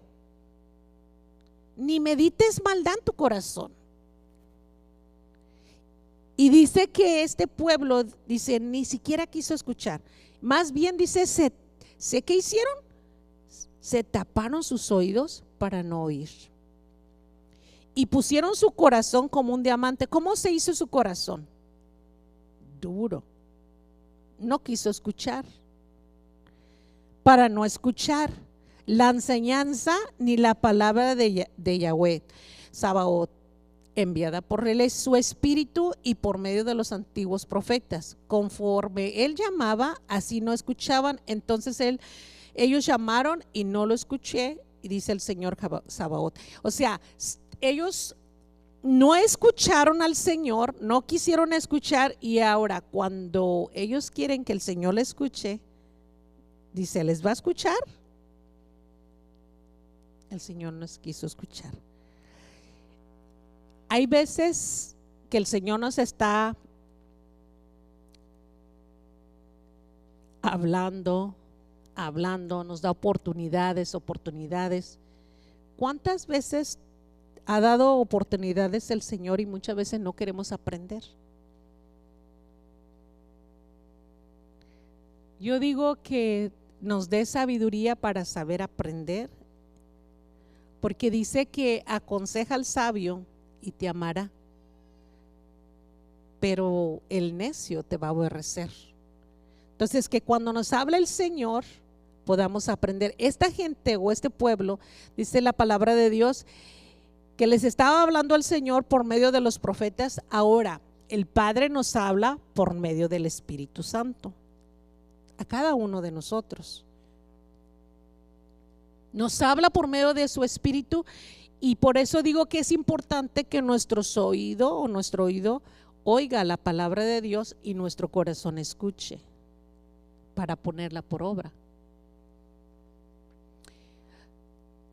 ni medites maldad en tu corazón. Y dice que este pueblo, dice, ni siquiera quiso escuchar, más bien dice, ¿sé qué hicieron? Se taparon sus oídos para no oír. Y pusieron su corazón como un diamante. ¿Cómo se hizo su corazón? Duro. No quiso escuchar. Para no escuchar la enseñanza ni la palabra de Yahweh Sabaoth, enviada por él su espíritu y por medio de los antiguos profetas. Conforme él llamaba, así no escuchaban. Entonces ellos llamaron y no lo escuché, y dice el Señor Sabaoth. O sea, ellos no escucharon al Señor, no quisieron escuchar, y ahora cuando ellos quieren que el Señor le escuche, dice, ¿les va a escuchar? El Señor no quiso escuchar. Hay veces que el Señor nos está hablando, nos da oportunidades. ¿Cuántas veces ha dado oportunidades el Señor y muchas veces no queremos aprender? Yo digo que nos dé sabiduría para saber aprender, porque dice que aconseja al sabio y te amará, pero el necio te va a aborrecer. Entonces, que cuando nos habla el Señor podamos aprender. Esta gente o este pueblo, dice la palabra de Dios, que les estaba hablando el Señor por medio de los profetas. Ahora el Padre nos habla por medio del Espíritu Santo a cada uno de nosotros. Nos habla por medio de su Espíritu, y por eso digo que es importante que nuestro oído oiga la palabra de Dios y nuestro corazón escuche para ponerla por obra.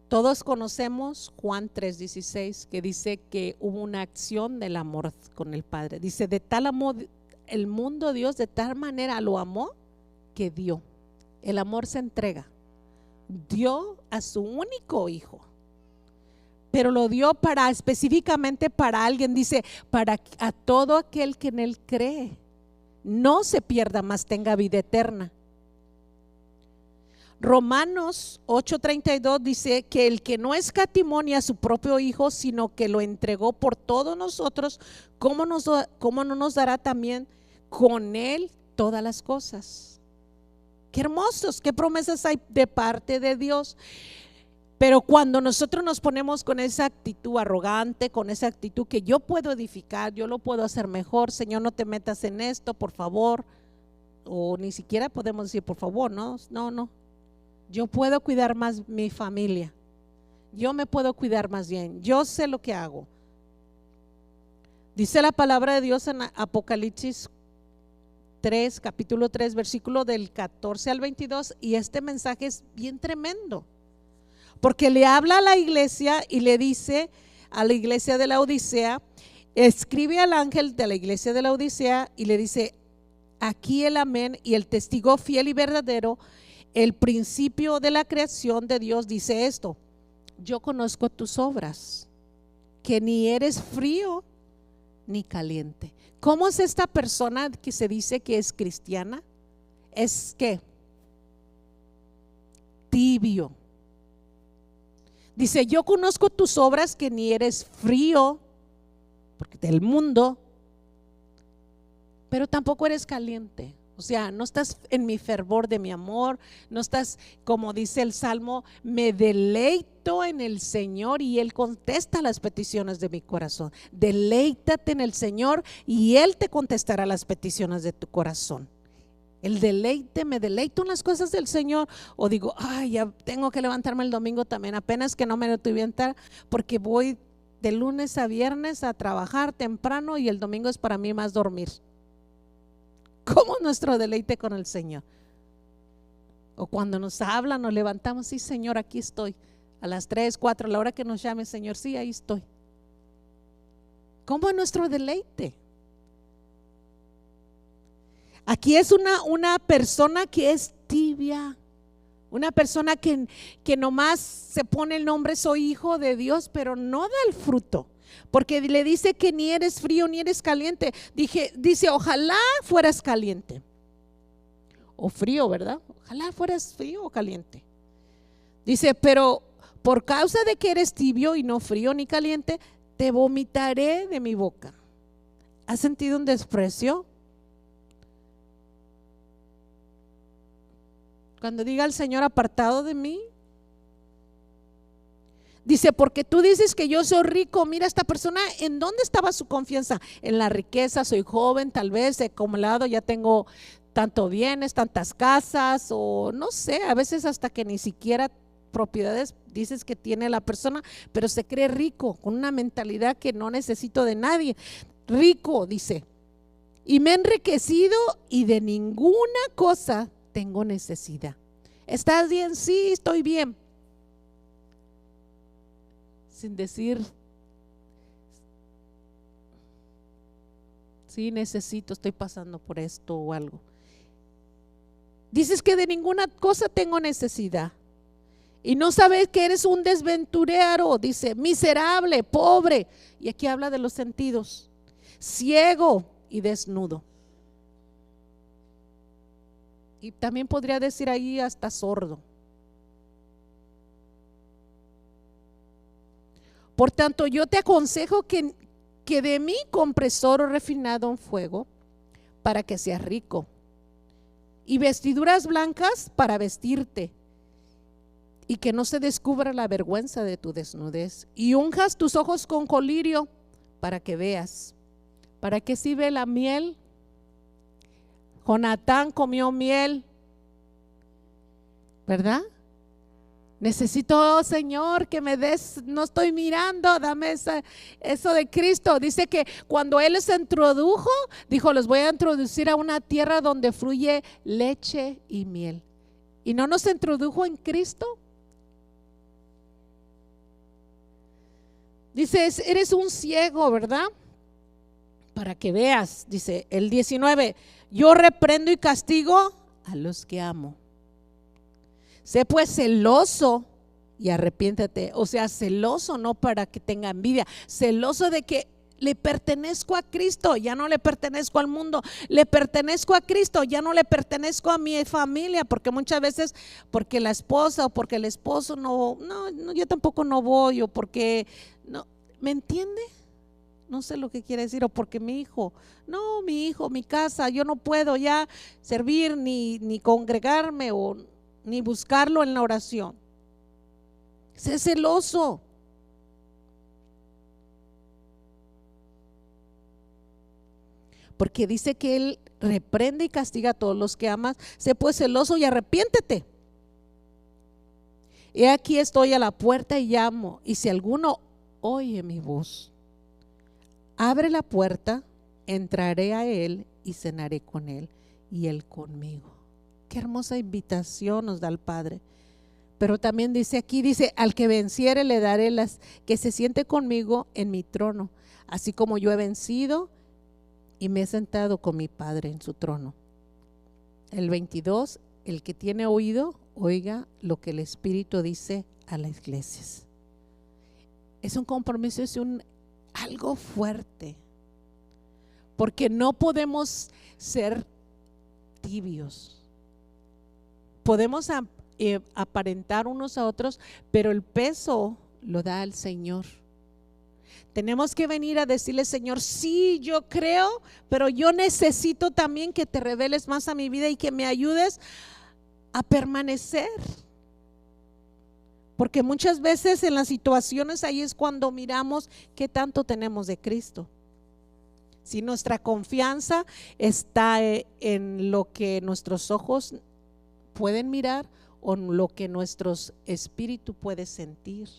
Todos conocemos Juan 3:16, que dice que hubo una acción del amor con el Padre. Dice, de tal amor el mundo Dios, de tal manera lo amó que dio. El amor se entrega. Dio a su único hijo, pero lo dio específicamente para alguien. Dice, para a todo aquel que en él cree, no se pierda, mas tenga vida eterna. Romanos 8:32 dice que el que no escatimó a su propio hijo, sino que lo entregó por todos nosotros, ¿cómo no nos dará también con él todas las cosas? Qué hermosos, qué promesas hay de parte de Dios. Pero cuando nosotros nos ponemos con esa actitud arrogante, con esa actitud que yo puedo edificar, yo lo puedo hacer mejor, Señor, no te metas en esto, por favor, o ni siquiera podemos decir por favor, no, yo puedo cuidar más mi familia, yo me puedo cuidar más bien, yo sé lo que hago. Dice la palabra de Dios en Apocalipsis 3, capítulo 3, versículo del 14 al 22, y este mensaje es bien tremendo. Porque le habla a la iglesia y le dice a la iglesia de la Odisea, escribe al ángel de la iglesia de la Odisea y le dice: aquí el amén y el testigo fiel y verdadero, el principio de la creación de Dios, dice esto: yo conozco tus obras, que ni eres frío ni caliente. ¿Cómo es esta persona que se dice que es cristiana? Es que tibio. Dice: yo conozco tus obras, que ni eres frío, porque del mundo, pero tampoco eres caliente. O sea, no estás en mi fervor de mi amor, no estás, como dice el Salmo, me deleito en el Señor y Él contesta las peticiones de mi corazón. Deleítate en el Señor y Él te contestará las peticiones de tu corazón. El deleite, me deleito en las cosas del Señor, o digo, ay, ya tengo que levantarme el domingo también, apenas que no me lo tuve que entrar, porque voy de lunes a viernes a trabajar temprano y el domingo es para mí más dormir. ¿Cómo es nuestro deleite con el Señor? O cuando nos hablan, nos levantamos, sí, Señor, aquí estoy, a las 3, 4, a la hora que nos llame, Señor, sí, ahí estoy. ¿Cómo es nuestro deleite? Aquí es una persona que es tibia, una persona que nomás se pone el nombre, soy hijo de Dios, pero no da el fruto, porque le dice que ni eres frío ni eres caliente. Dice, ojalá fueras caliente o frío, ¿verdad? Ojalá fueras frío o caliente. Dice, pero por causa de que eres tibio y no frío ni caliente, te vomitaré de mi boca. ¿Has sentido un desprecio? Cuando diga el Señor, apartado de mí. Dice, porque tú dices que yo soy rico. Mira, esta persona, ¿en dónde estaba su confianza? En la riqueza. Soy joven, tal vez he acumulado, ya tengo tanto bienes, tantas casas, o no sé, a veces hasta que ni siquiera propiedades dices que tiene la persona, pero se cree rico, con una mentalidad que no necesito de nadie. Rico, dice, y me he enriquecido y de ninguna cosa tengo necesidad. ¿Estás bien? Sí, estoy bien. Sin decir, sí, necesito, estoy pasando por esto o algo. Dices que de ninguna cosa tengo necesidad y no sabes que eres un desventurero. Dice, miserable, pobre, y aquí habla de los sentidos, ciego y desnudo. Y también podría decir ahí hasta sordo. Por tanto, yo te aconsejo que de mí compres oro refinado en fuego para que seas rico, y vestiduras blancas para vestirte, y que no se descubra la vergüenza de tu desnudez, y unjas tus ojos con colirio para que veas. ¿Para qué sirve la miel? Jonatán comió miel, ¿verdad? Necesito, Señor, que me des, no estoy mirando, dame eso de Cristo. Dice que cuando Él se introdujo, dijo, los voy a introducir a una tierra donde fluye leche y miel. ¿Y no nos introdujo en Cristo? Dice, eres un ciego, ¿verdad? Para que veas, dice el 19, yo reprendo y castigo a los que amo. Sé pues celoso y arrepiéntete. O sea, celoso no para que tenga envidia, celoso de que le pertenezco a Cristo, ya no le pertenezco al mundo, le pertenezco a Cristo, ya no le pertenezco a mi familia, porque muchas veces porque la esposa o porque el esposo no, yo tampoco no voy, o porque no, ¿me entiende? No sé lo que quiere decir, o porque mi hijo, no, mi hijo, mi casa, yo no puedo ya servir ni congregarme o ni buscarlo en la oración. Sé celoso. Porque dice que Él reprende y castiga a todos los que amas. Sé pues celoso y arrepiéntete. He aquí estoy a la puerta y llamo, y si alguno oye mi voz, abre la puerta, entraré a él y cenaré con él y él conmigo. Qué hermosa invitación nos da el Padre. Pero también dice aquí, dice, al que venciere le daré que se siente conmigo en mi trono, así como yo he vencido y me he sentado con mi Padre en su trono. El 22, el que tiene oído, oiga lo que el Espíritu dice a las iglesias. Es un compromiso, es algo fuerte, porque no podemos ser tibios. Podemos aparentar unos a otros, pero el peso lo da el Señor. Tenemos que venir a decirle, Señor, sí, yo creo, pero yo necesito también que te reveles más a mi vida y que me ayudes a permanecer. Porque muchas veces en las situaciones ahí es cuando miramos qué tanto tenemos de Cristo. Si nuestra confianza está en lo que nuestros ojos pueden mirar o en lo que nuestro espíritu puede sentir.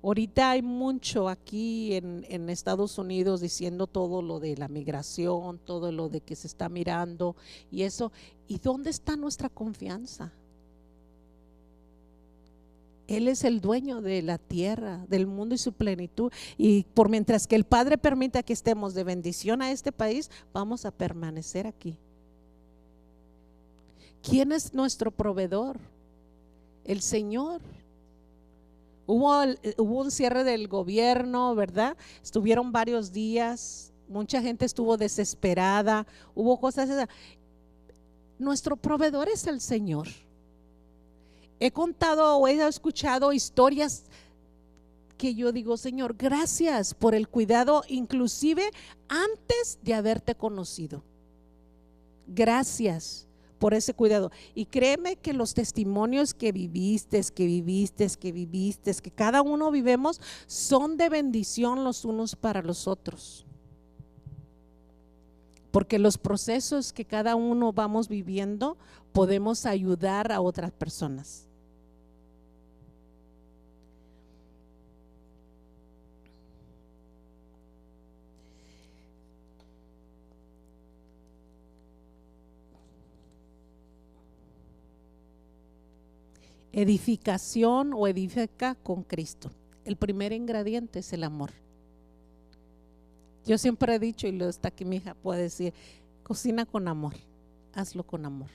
Ahorita hay mucho aquí en Estados Unidos diciendo todo lo de la migración, todo lo de que se está mirando y eso. ¿Y dónde está nuestra confianza? Él es el dueño de la tierra, del mundo y su plenitud. Y por mientras que el Padre permita que estemos de bendición a este país, vamos a permanecer aquí. ¿Quién es nuestro proveedor? El Señor. Hubo un cierre del gobierno, ¿verdad? Estuvieron varios días, mucha gente estuvo desesperada, hubo cosas esas. Nuestro proveedor es el Señor. He contado o he escuchado historias que yo digo, Señor, gracias por el cuidado, inclusive antes de haberte conocido. Gracias por ese cuidado. Y créeme que los testimonios que viviste, que cada uno vivimos, son de bendición los unos para los otros. Porque los procesos que cada uno vamos viviendo, podemos ayudar a otras personas. Edificación o edifica con Cristo. El primer ingrediente es el amor. Yo siempre he dicho, y lo está aquí mi hija, puede decir, cocina con amor, hazlo con amor.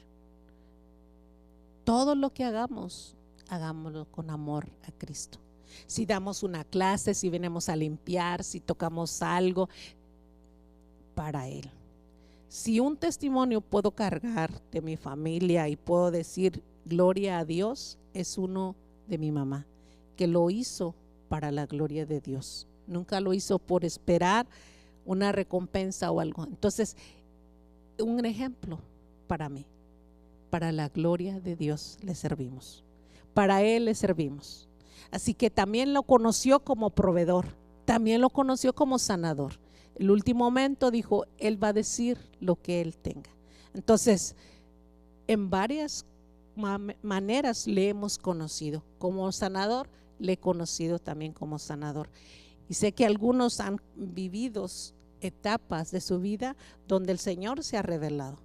Todo lo que hagamos, hagámoslo con amor a Cristo. Si damos una clase, si venimos a limpiar, si tocamos algo, para Él. Si un testimonio puedo cargar de mi familia y puedo decir gloria a Dios, es uno de mi mamá, que lo hizo para la gloria de Dios. Nunca lo hizo por esperar una recompensa o algo. Entonces, un ejemplo para mí, para la gloria de Dios le servimos, para Él le servimos. Así que también lo conoció como proveedor, también lo conoció como sanador. El último momento dijo, Él va a decir lo que Él tenga. Entonces, en varias maneras le hemos conocido. Como sanador, le he conocido también como sanador. Y sé que algunos han vivido etapas de su vida donde el Señor se ha revelado,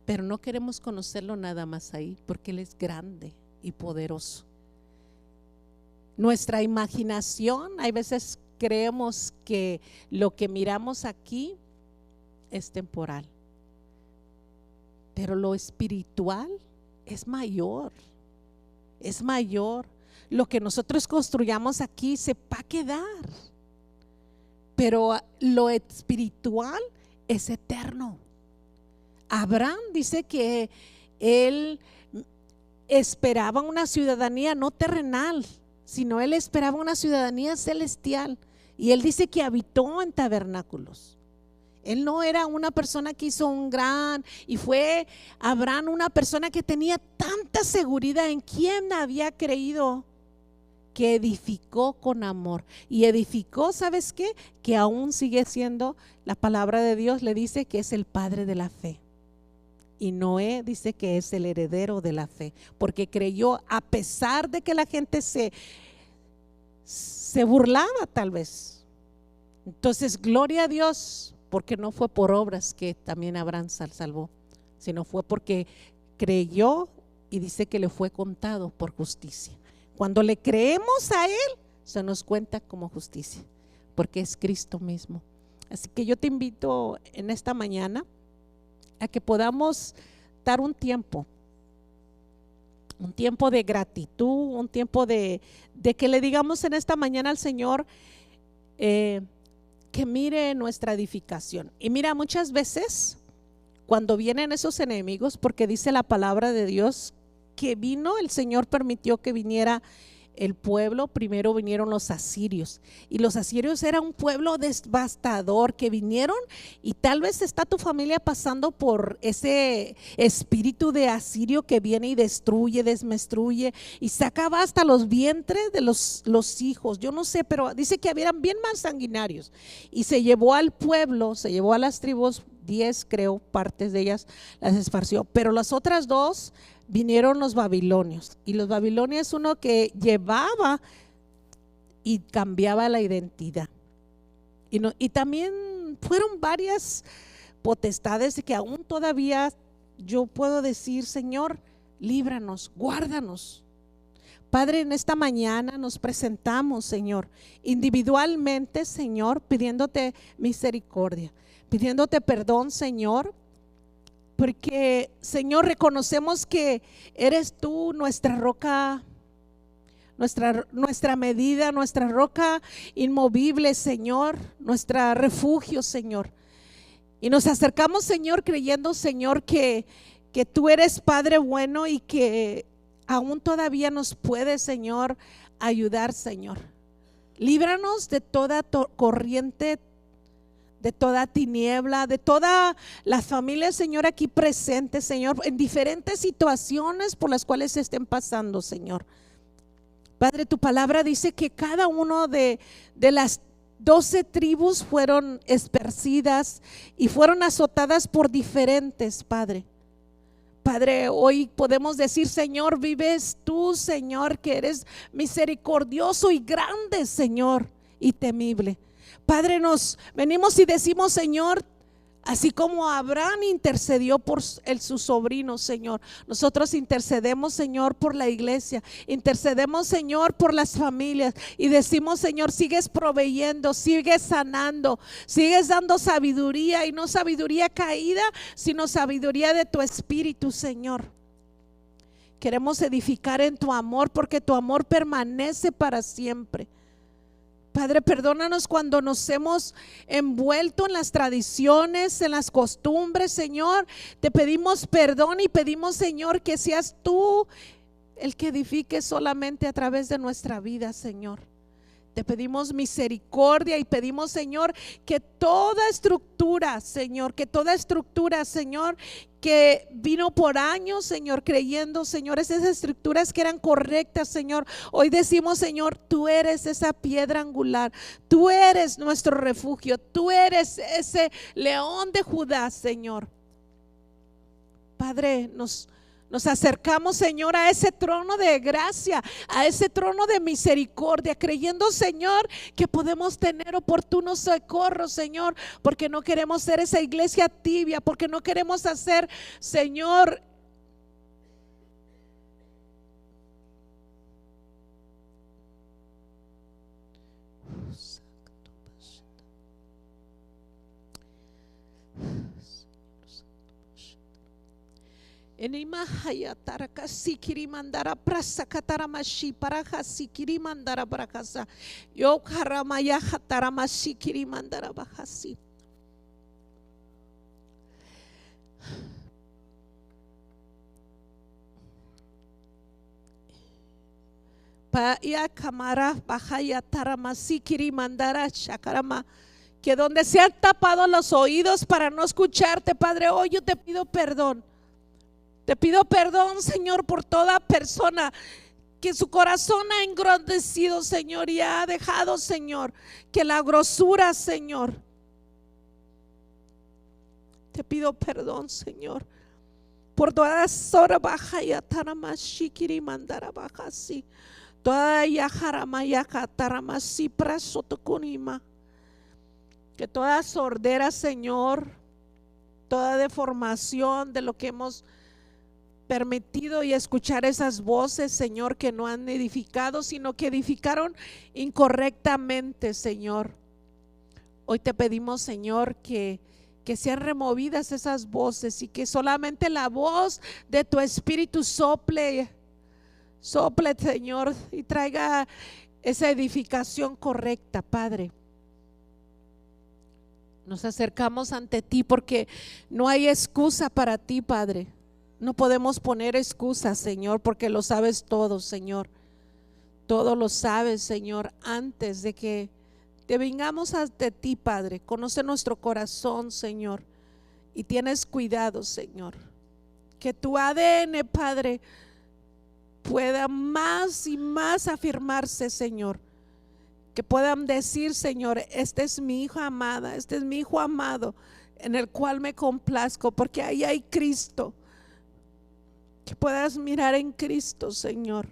pero no queremos conocerlo nada más ahí, porque Él es grande y poderoso. Nuestra imaginación, hay veces creemos que lo que miramos aquí es temporal, pero lo espiritual es mayor, es mayor. Lo que nosotros construyamos aquí se va a quedar, pero lo espiritual es eterno. Abraham dice que él esperaba una ciudadanía no terrenal, sino él esperaba una ciudadanía celestial. Y él dice que habitó en tabernáculos. Él no era una persona que hizo un gran, y fue Abraham una persona que tenía tanta seguridad en quién había creído, que edificó con amor. Y edificó, ¿sabes qué? Que aún sigue siendo, la palabra de Dios le dice que es el padre de la fe. Y Noé dice que es el heredero de la fe, porque creyó a pesar de que la gente se burlaba tal vez. Entonces, gloria a Dios, porque no fue por obras que también Abraham salvó, sino fue porque creyó, y dice que le fue contado por justicia. Cuando le creemos a Él, se nos cuenta como justicia, porque es Cristo mismo. Así que yo te invito en esta mañana a que podamos dar un tiempo de gratitud, un tiempo de que le digamos en esta mañana al Señor que mire nuestra edificación. Y mira, muchas veces cuando vienen esos enemigos, porque dice la palabra de Dios que vino, el Señor permitió que viniera el pueblo. Primero vinieron los asirios, y los asirios era un pueblo devastador que vinieron, y tal vez está tu familia pasando por ese espíritu de asirio que viene y destruye, desmestruye y sacaba hasta los vientres de los hijos. Yo no sé, pero dice que habían bien más sanguinarios, y se llevó al pueblo, se llevó a las tribus, 10 creo, partes de ellas las esparció, pero las otras 2 vinieron los babilonios. Y los babilonios es uno que llevaba y cambiaba la identidad. Y también fueron varias potestades que aún todavía yo puedo decir: Señor, líbranos, guárdanos. Padre, en esta mañana nos presentamos, Señor, individualmente, Señor, pidiéndote misericordia, pidiéndote perdón, Señor, porque, Señor, reconocemos que eres tú nuestra roca, nuestra medida, nuestra roca inmovible, Señor, nuestro refugio, Señor. Y nos acercamos, Señor, creyendo, Señor, que tú eres Padre bueno y que aún todavía nos puedes, Señor, ayudar, Señor. Líbranos de toda corriente, de toda tiniebla, de todas las familias, Señor, aquí presentes, Señor, en diferentes situaciones por las cuales se estén pasando, Señor. Padre, tu palabra dice que cada uno de las 12 tribus fueron esparcidas y fueron azotadas por diferentes, Padre. Padre, hoy podemos decir: Señor, vives tú, Señor, que eres misericordioso y grande, Señor, y temible. Padre, nos venimos y decimos: Señor, así como Abraham intercedió por su sobrino, Señor, nosotros intercedemos, Señor, por la iglesia, intercedemos, Señor, por las familias, y decimos: Señor, sigues proveyendo, sigues sanando, sigues dando sabiduría, y no sabiduría caída, sino sabiduría de tu espíritu, Señor. Queremos edificar en tu amor, porque tu amor permanece para siempre. Padre, perdónanos cuando nos hemos envuelto en las tradiciones, en las costumbres, Señor. Te pedimos perdón y pedimos, Señor, que seas tú el que edifique solamente a través de nuestra vida, Señor. Te pedimos misericordia y pedimos, Señor, que toda estructura, Señor, que vino por años, Señor, creyendo, Señor, esas estructuras que eran correctas, Señor, hoy decimos: Señor, tú eres esa piedra angular, tú eres nuestro refugio, tú eres ese león de Judá, Señor. Padre, nos acercamos, Señor, a ese trono de gracia, a ese trono de misericordia, creyendo, Señor, que podemos tener oportuno socorro, Señor, porque no queremos ser esa iglesia tibia, porque no queremos hacer, Señor, Enima haya taraka sikiri mandara prasa kataramashi paraha sikiri mandara barakasa yo karamaya hataramashi kiri mandara bahasi. Pa ya kamara bahaya taramasi kiri mandara shakarama que donde se han tapado los oídos para no escucharte, Padre, hoy yo te pido perdón. Te pido perdón, Señor, por toda persona que su corazón ha engrandecido, Señor, y ha dejado, Señor, que la grosura, Señor. Te pido perdón, Señor, por toda sora baja y ataramashikiri mandara baja así. Toda yajaramaya kataramasi praso tokunima. Que toda sordera, Señor, toda deformación de lo que hemos permitido y escuchar esas voces, Señor, que no han edificado, sino que edificaron incorrectamente, Señor. Hoy te pedimos, Señor, que sean removidas esas voces y que solamente la voz de tu Espíritu sople, Señor, y traiga esa edificación correcta, Padre. Nos acercamos ante ti porque no hay excusa para ti, Padre. No podemos poner excusas, Señor, porque lo sabes todo, Señor. Todo lo sabes, Señor, antes de que te vengamos ante ti, Padre. Conoce nuestro corazón, Señor, y tienes cuidado, Señor. Que tu ADN, Padre, pueda más y más afirmarse, Señor. Que puedan decir, Señor, este es mi hija amada, este es mi hijo amado, en el cual me complazco, porque ahí hay Cristo. Que puedas mirar en Cristo, Señor.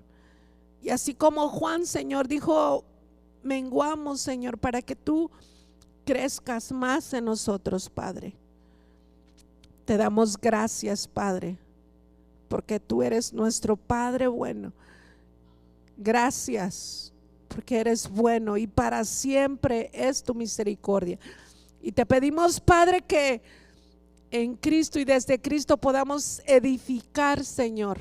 Y así como Juan, Señor, dijo, menguamos, Señor, para que tú crezcas más en nosotros, Padre. Te damos gracias, Padre, porque tú eres nuestro Padre bueno. Gracias, porque eres bueno y para siempre es tu misericordia. Y te pedimos, Padre, que en Cristo y desde Cristo podamos edificar, Señor.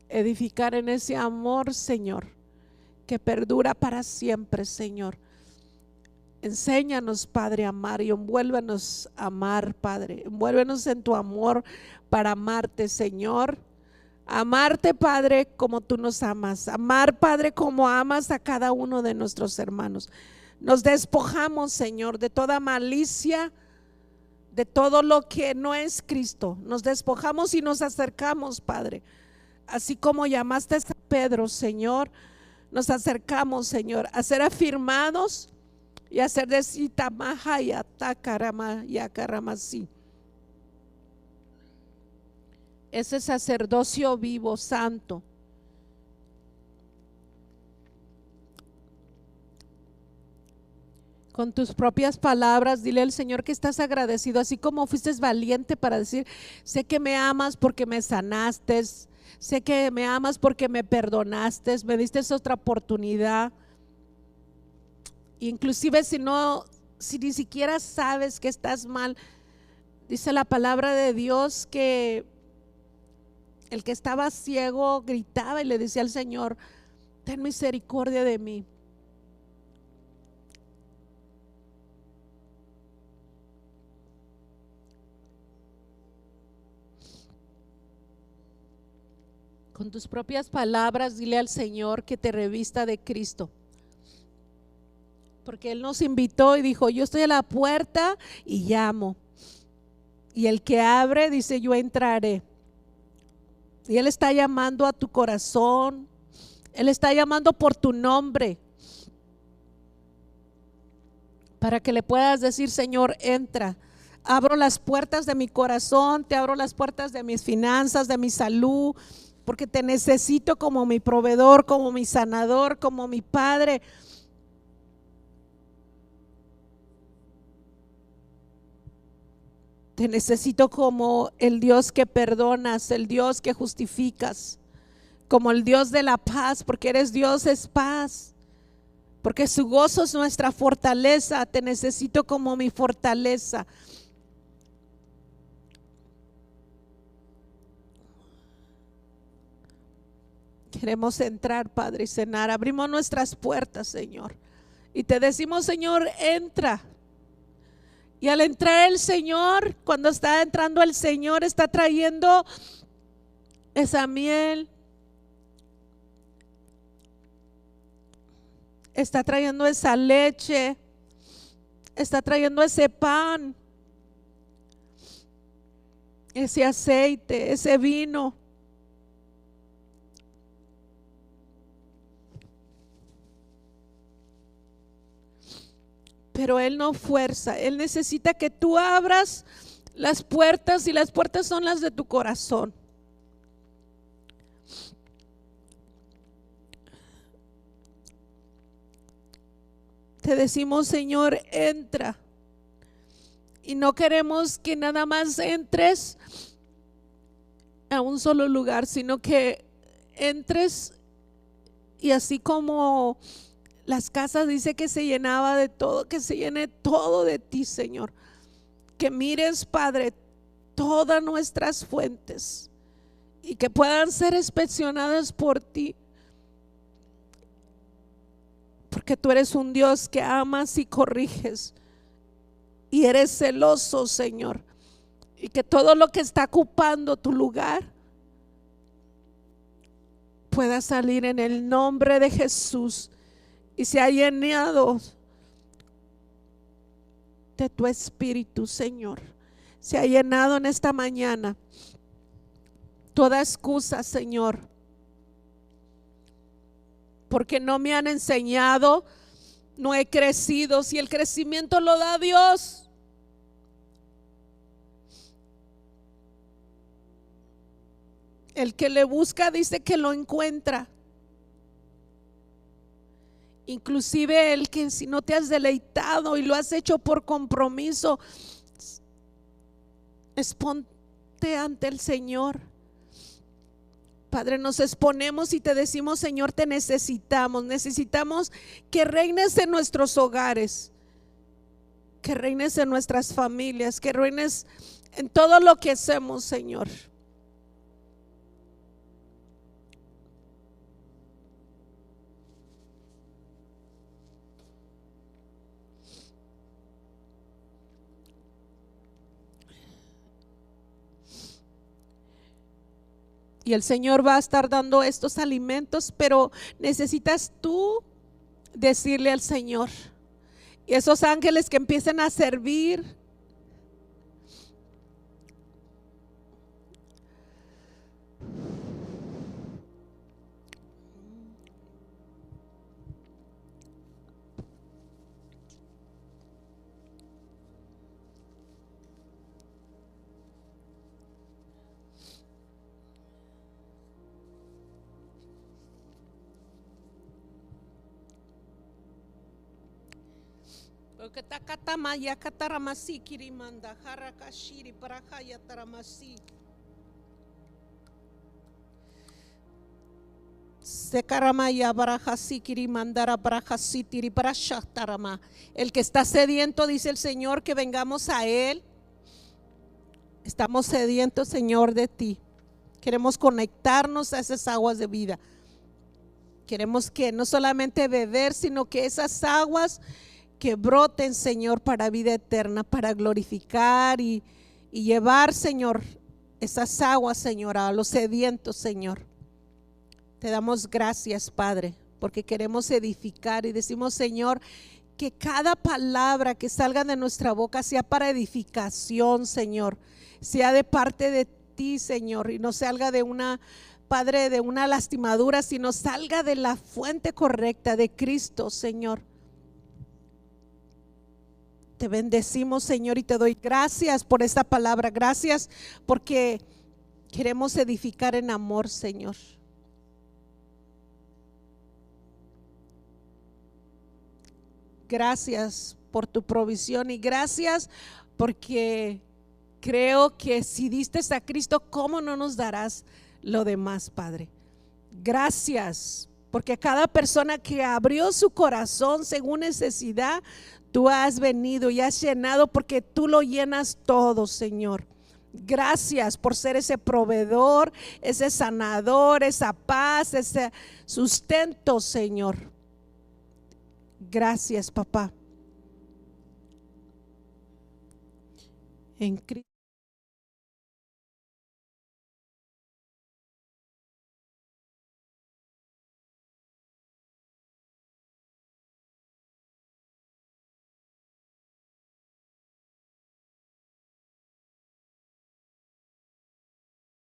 Edificar en ese amor, Señor, que perdura para siempre, Señor. Enséñanos, Padre, a amar y envuélvenos a amar, Padre. Envuélvenos en tu amor para amarte, Señor. Amarte, Padre, como tú nos amas. Amar, Padre, como amas a cada uno de nuestros hermanos. Nos despojamos, Señor, de toda malicia, de todo lo que no es Cristo. Nos despojamos y nos acercamos, Padre. Así como llamaste a Pedro, Señor, nos acercamos, Señor, a ser afirmados y a ser de Sitamaha y Atakarama y Akaramasi. Ese sacerdocio vivo, santo. Con tus propias palabras, dile al Señor que estás agradecido, así como fuiste valiente para decir, sé que me amas porque me sanaste, sé que me amas porque me perdonaste, me diste otra oportunidad. Inclusive si ni siquiera sabes que estás mal, dice la palabra de Dios que el que estaba ciego gritaba y le decía al Señor, ten misericordia de mí. Con tus propias palabras dile al Señor que te revista de Cristo, porque Él nos invitó y dijo, yo estoy a la puerta y llamo, y el que abre dice, yo entraré. Y Él está llamando a tu corazón, Él está llamando por tu nombre, para que le puedas decir, Señor, entra. Abro las puertas de mi corazón, te abro las puertas de mis finanzas, de mi salud, porque te necesito como mi proveedor, como mi sanador, como mi Padre. Te necesito como el Dios que perdonas, el Dios que justificas, como el Dios de la paz, porque eres Dios es paz, porque su gozo es nuestra fortaleza. Te necesito como mi fortaleza. Queremos entrar, Padre, y cenar. Abrimos nuestras puertas, Señor, y te decimos, Señor, entra. Y al entrar el Señor, cuando está entrando el Señor, está trayendo esa miel, está trayendo esa leche, está trayendo ese pan, ese aceite, ese vino. Pero Él no fuerza, Él necesita que tú abras las puertas, y las puertas son las de tu corazón. Te decimos, Señor, entra. Y no queremos que nada más entres a un solo lugar, sino que entres y así como las casas dice que se llenaba de todo, que se llene todo de ti, Señor. Que mires, Padre, todas nuestras fuentes y que puedan ser inspeccionadas por ti. Porque tú eres un Dios que amas y corriges y eres celoso, Señor. Y que todo lo que está ocupando tu lugar pueda salir en el nombre de Jesús y se ha llenado de tu espíritu, Señor. Se ha llenado en esta mañana toda excusa, Señor, porque no me han enseñado, no he crecido. Si el crecimiento lo da Dios, el que le busca dice que lo encuentra. Inclusive el que si no te has deleitado y lo has hecho por compromiso, exponte ante el Señor. Padre, nos exponemos y te decimos, Señor, te necesitamos. Necesitamos que reines en nuestros hogares, que reines en nuestras familias, que reines en todo lo que hacemos, Señor. Y el Señor va a estar dando estos alimentos, pero necesitas tú decirle al Señor. Y esos ángeles que empiecen a servir. Porque takatama ya kataramasi kirimanda harakashiri parahaya taramasi. Sekaramaya barajasi kirimandara barajasi tiri parashahtarama. El que está sediento, dice el Señor, que vengamos a Él. Estamos sedientos, Señor, de ti. Queremos conectarnos a esas aguas de vida. Queremos que no solamente beber, sino que esas aguas que broten, Señor, para vida eterna, para glorificar y llevar, Señor, esas aguas, Señor, a los sedientos, Señor. Te damos gracias, Padre, porque queremos edificar y decimos, Señor, que cada palabra que salga de nuestra boca sea para edificación, Señor, sea de parte de ti, Señor, y no salga de una, Padre, de una lastimadura, sino salga de la fuente correcta de Cristo, Señor. Te bendecimos, Señor, y te doy gracias por esta palabra. Gracias porque queremos edificar en amor, Señor. Gracias por tu provisión y gracias porque creo que si diste a Cristo, ¿cómo no nos darás lo demás, Padre? Gracias porque cada persona que abrió su corazón según necesidad, tú has venido y has llenado, porque tú lo llenas todo, Señor. Gracias por ser ese proveedor, ese sanador, esa paz, ese sustento, Señor. Gracias, papá. En Cristo.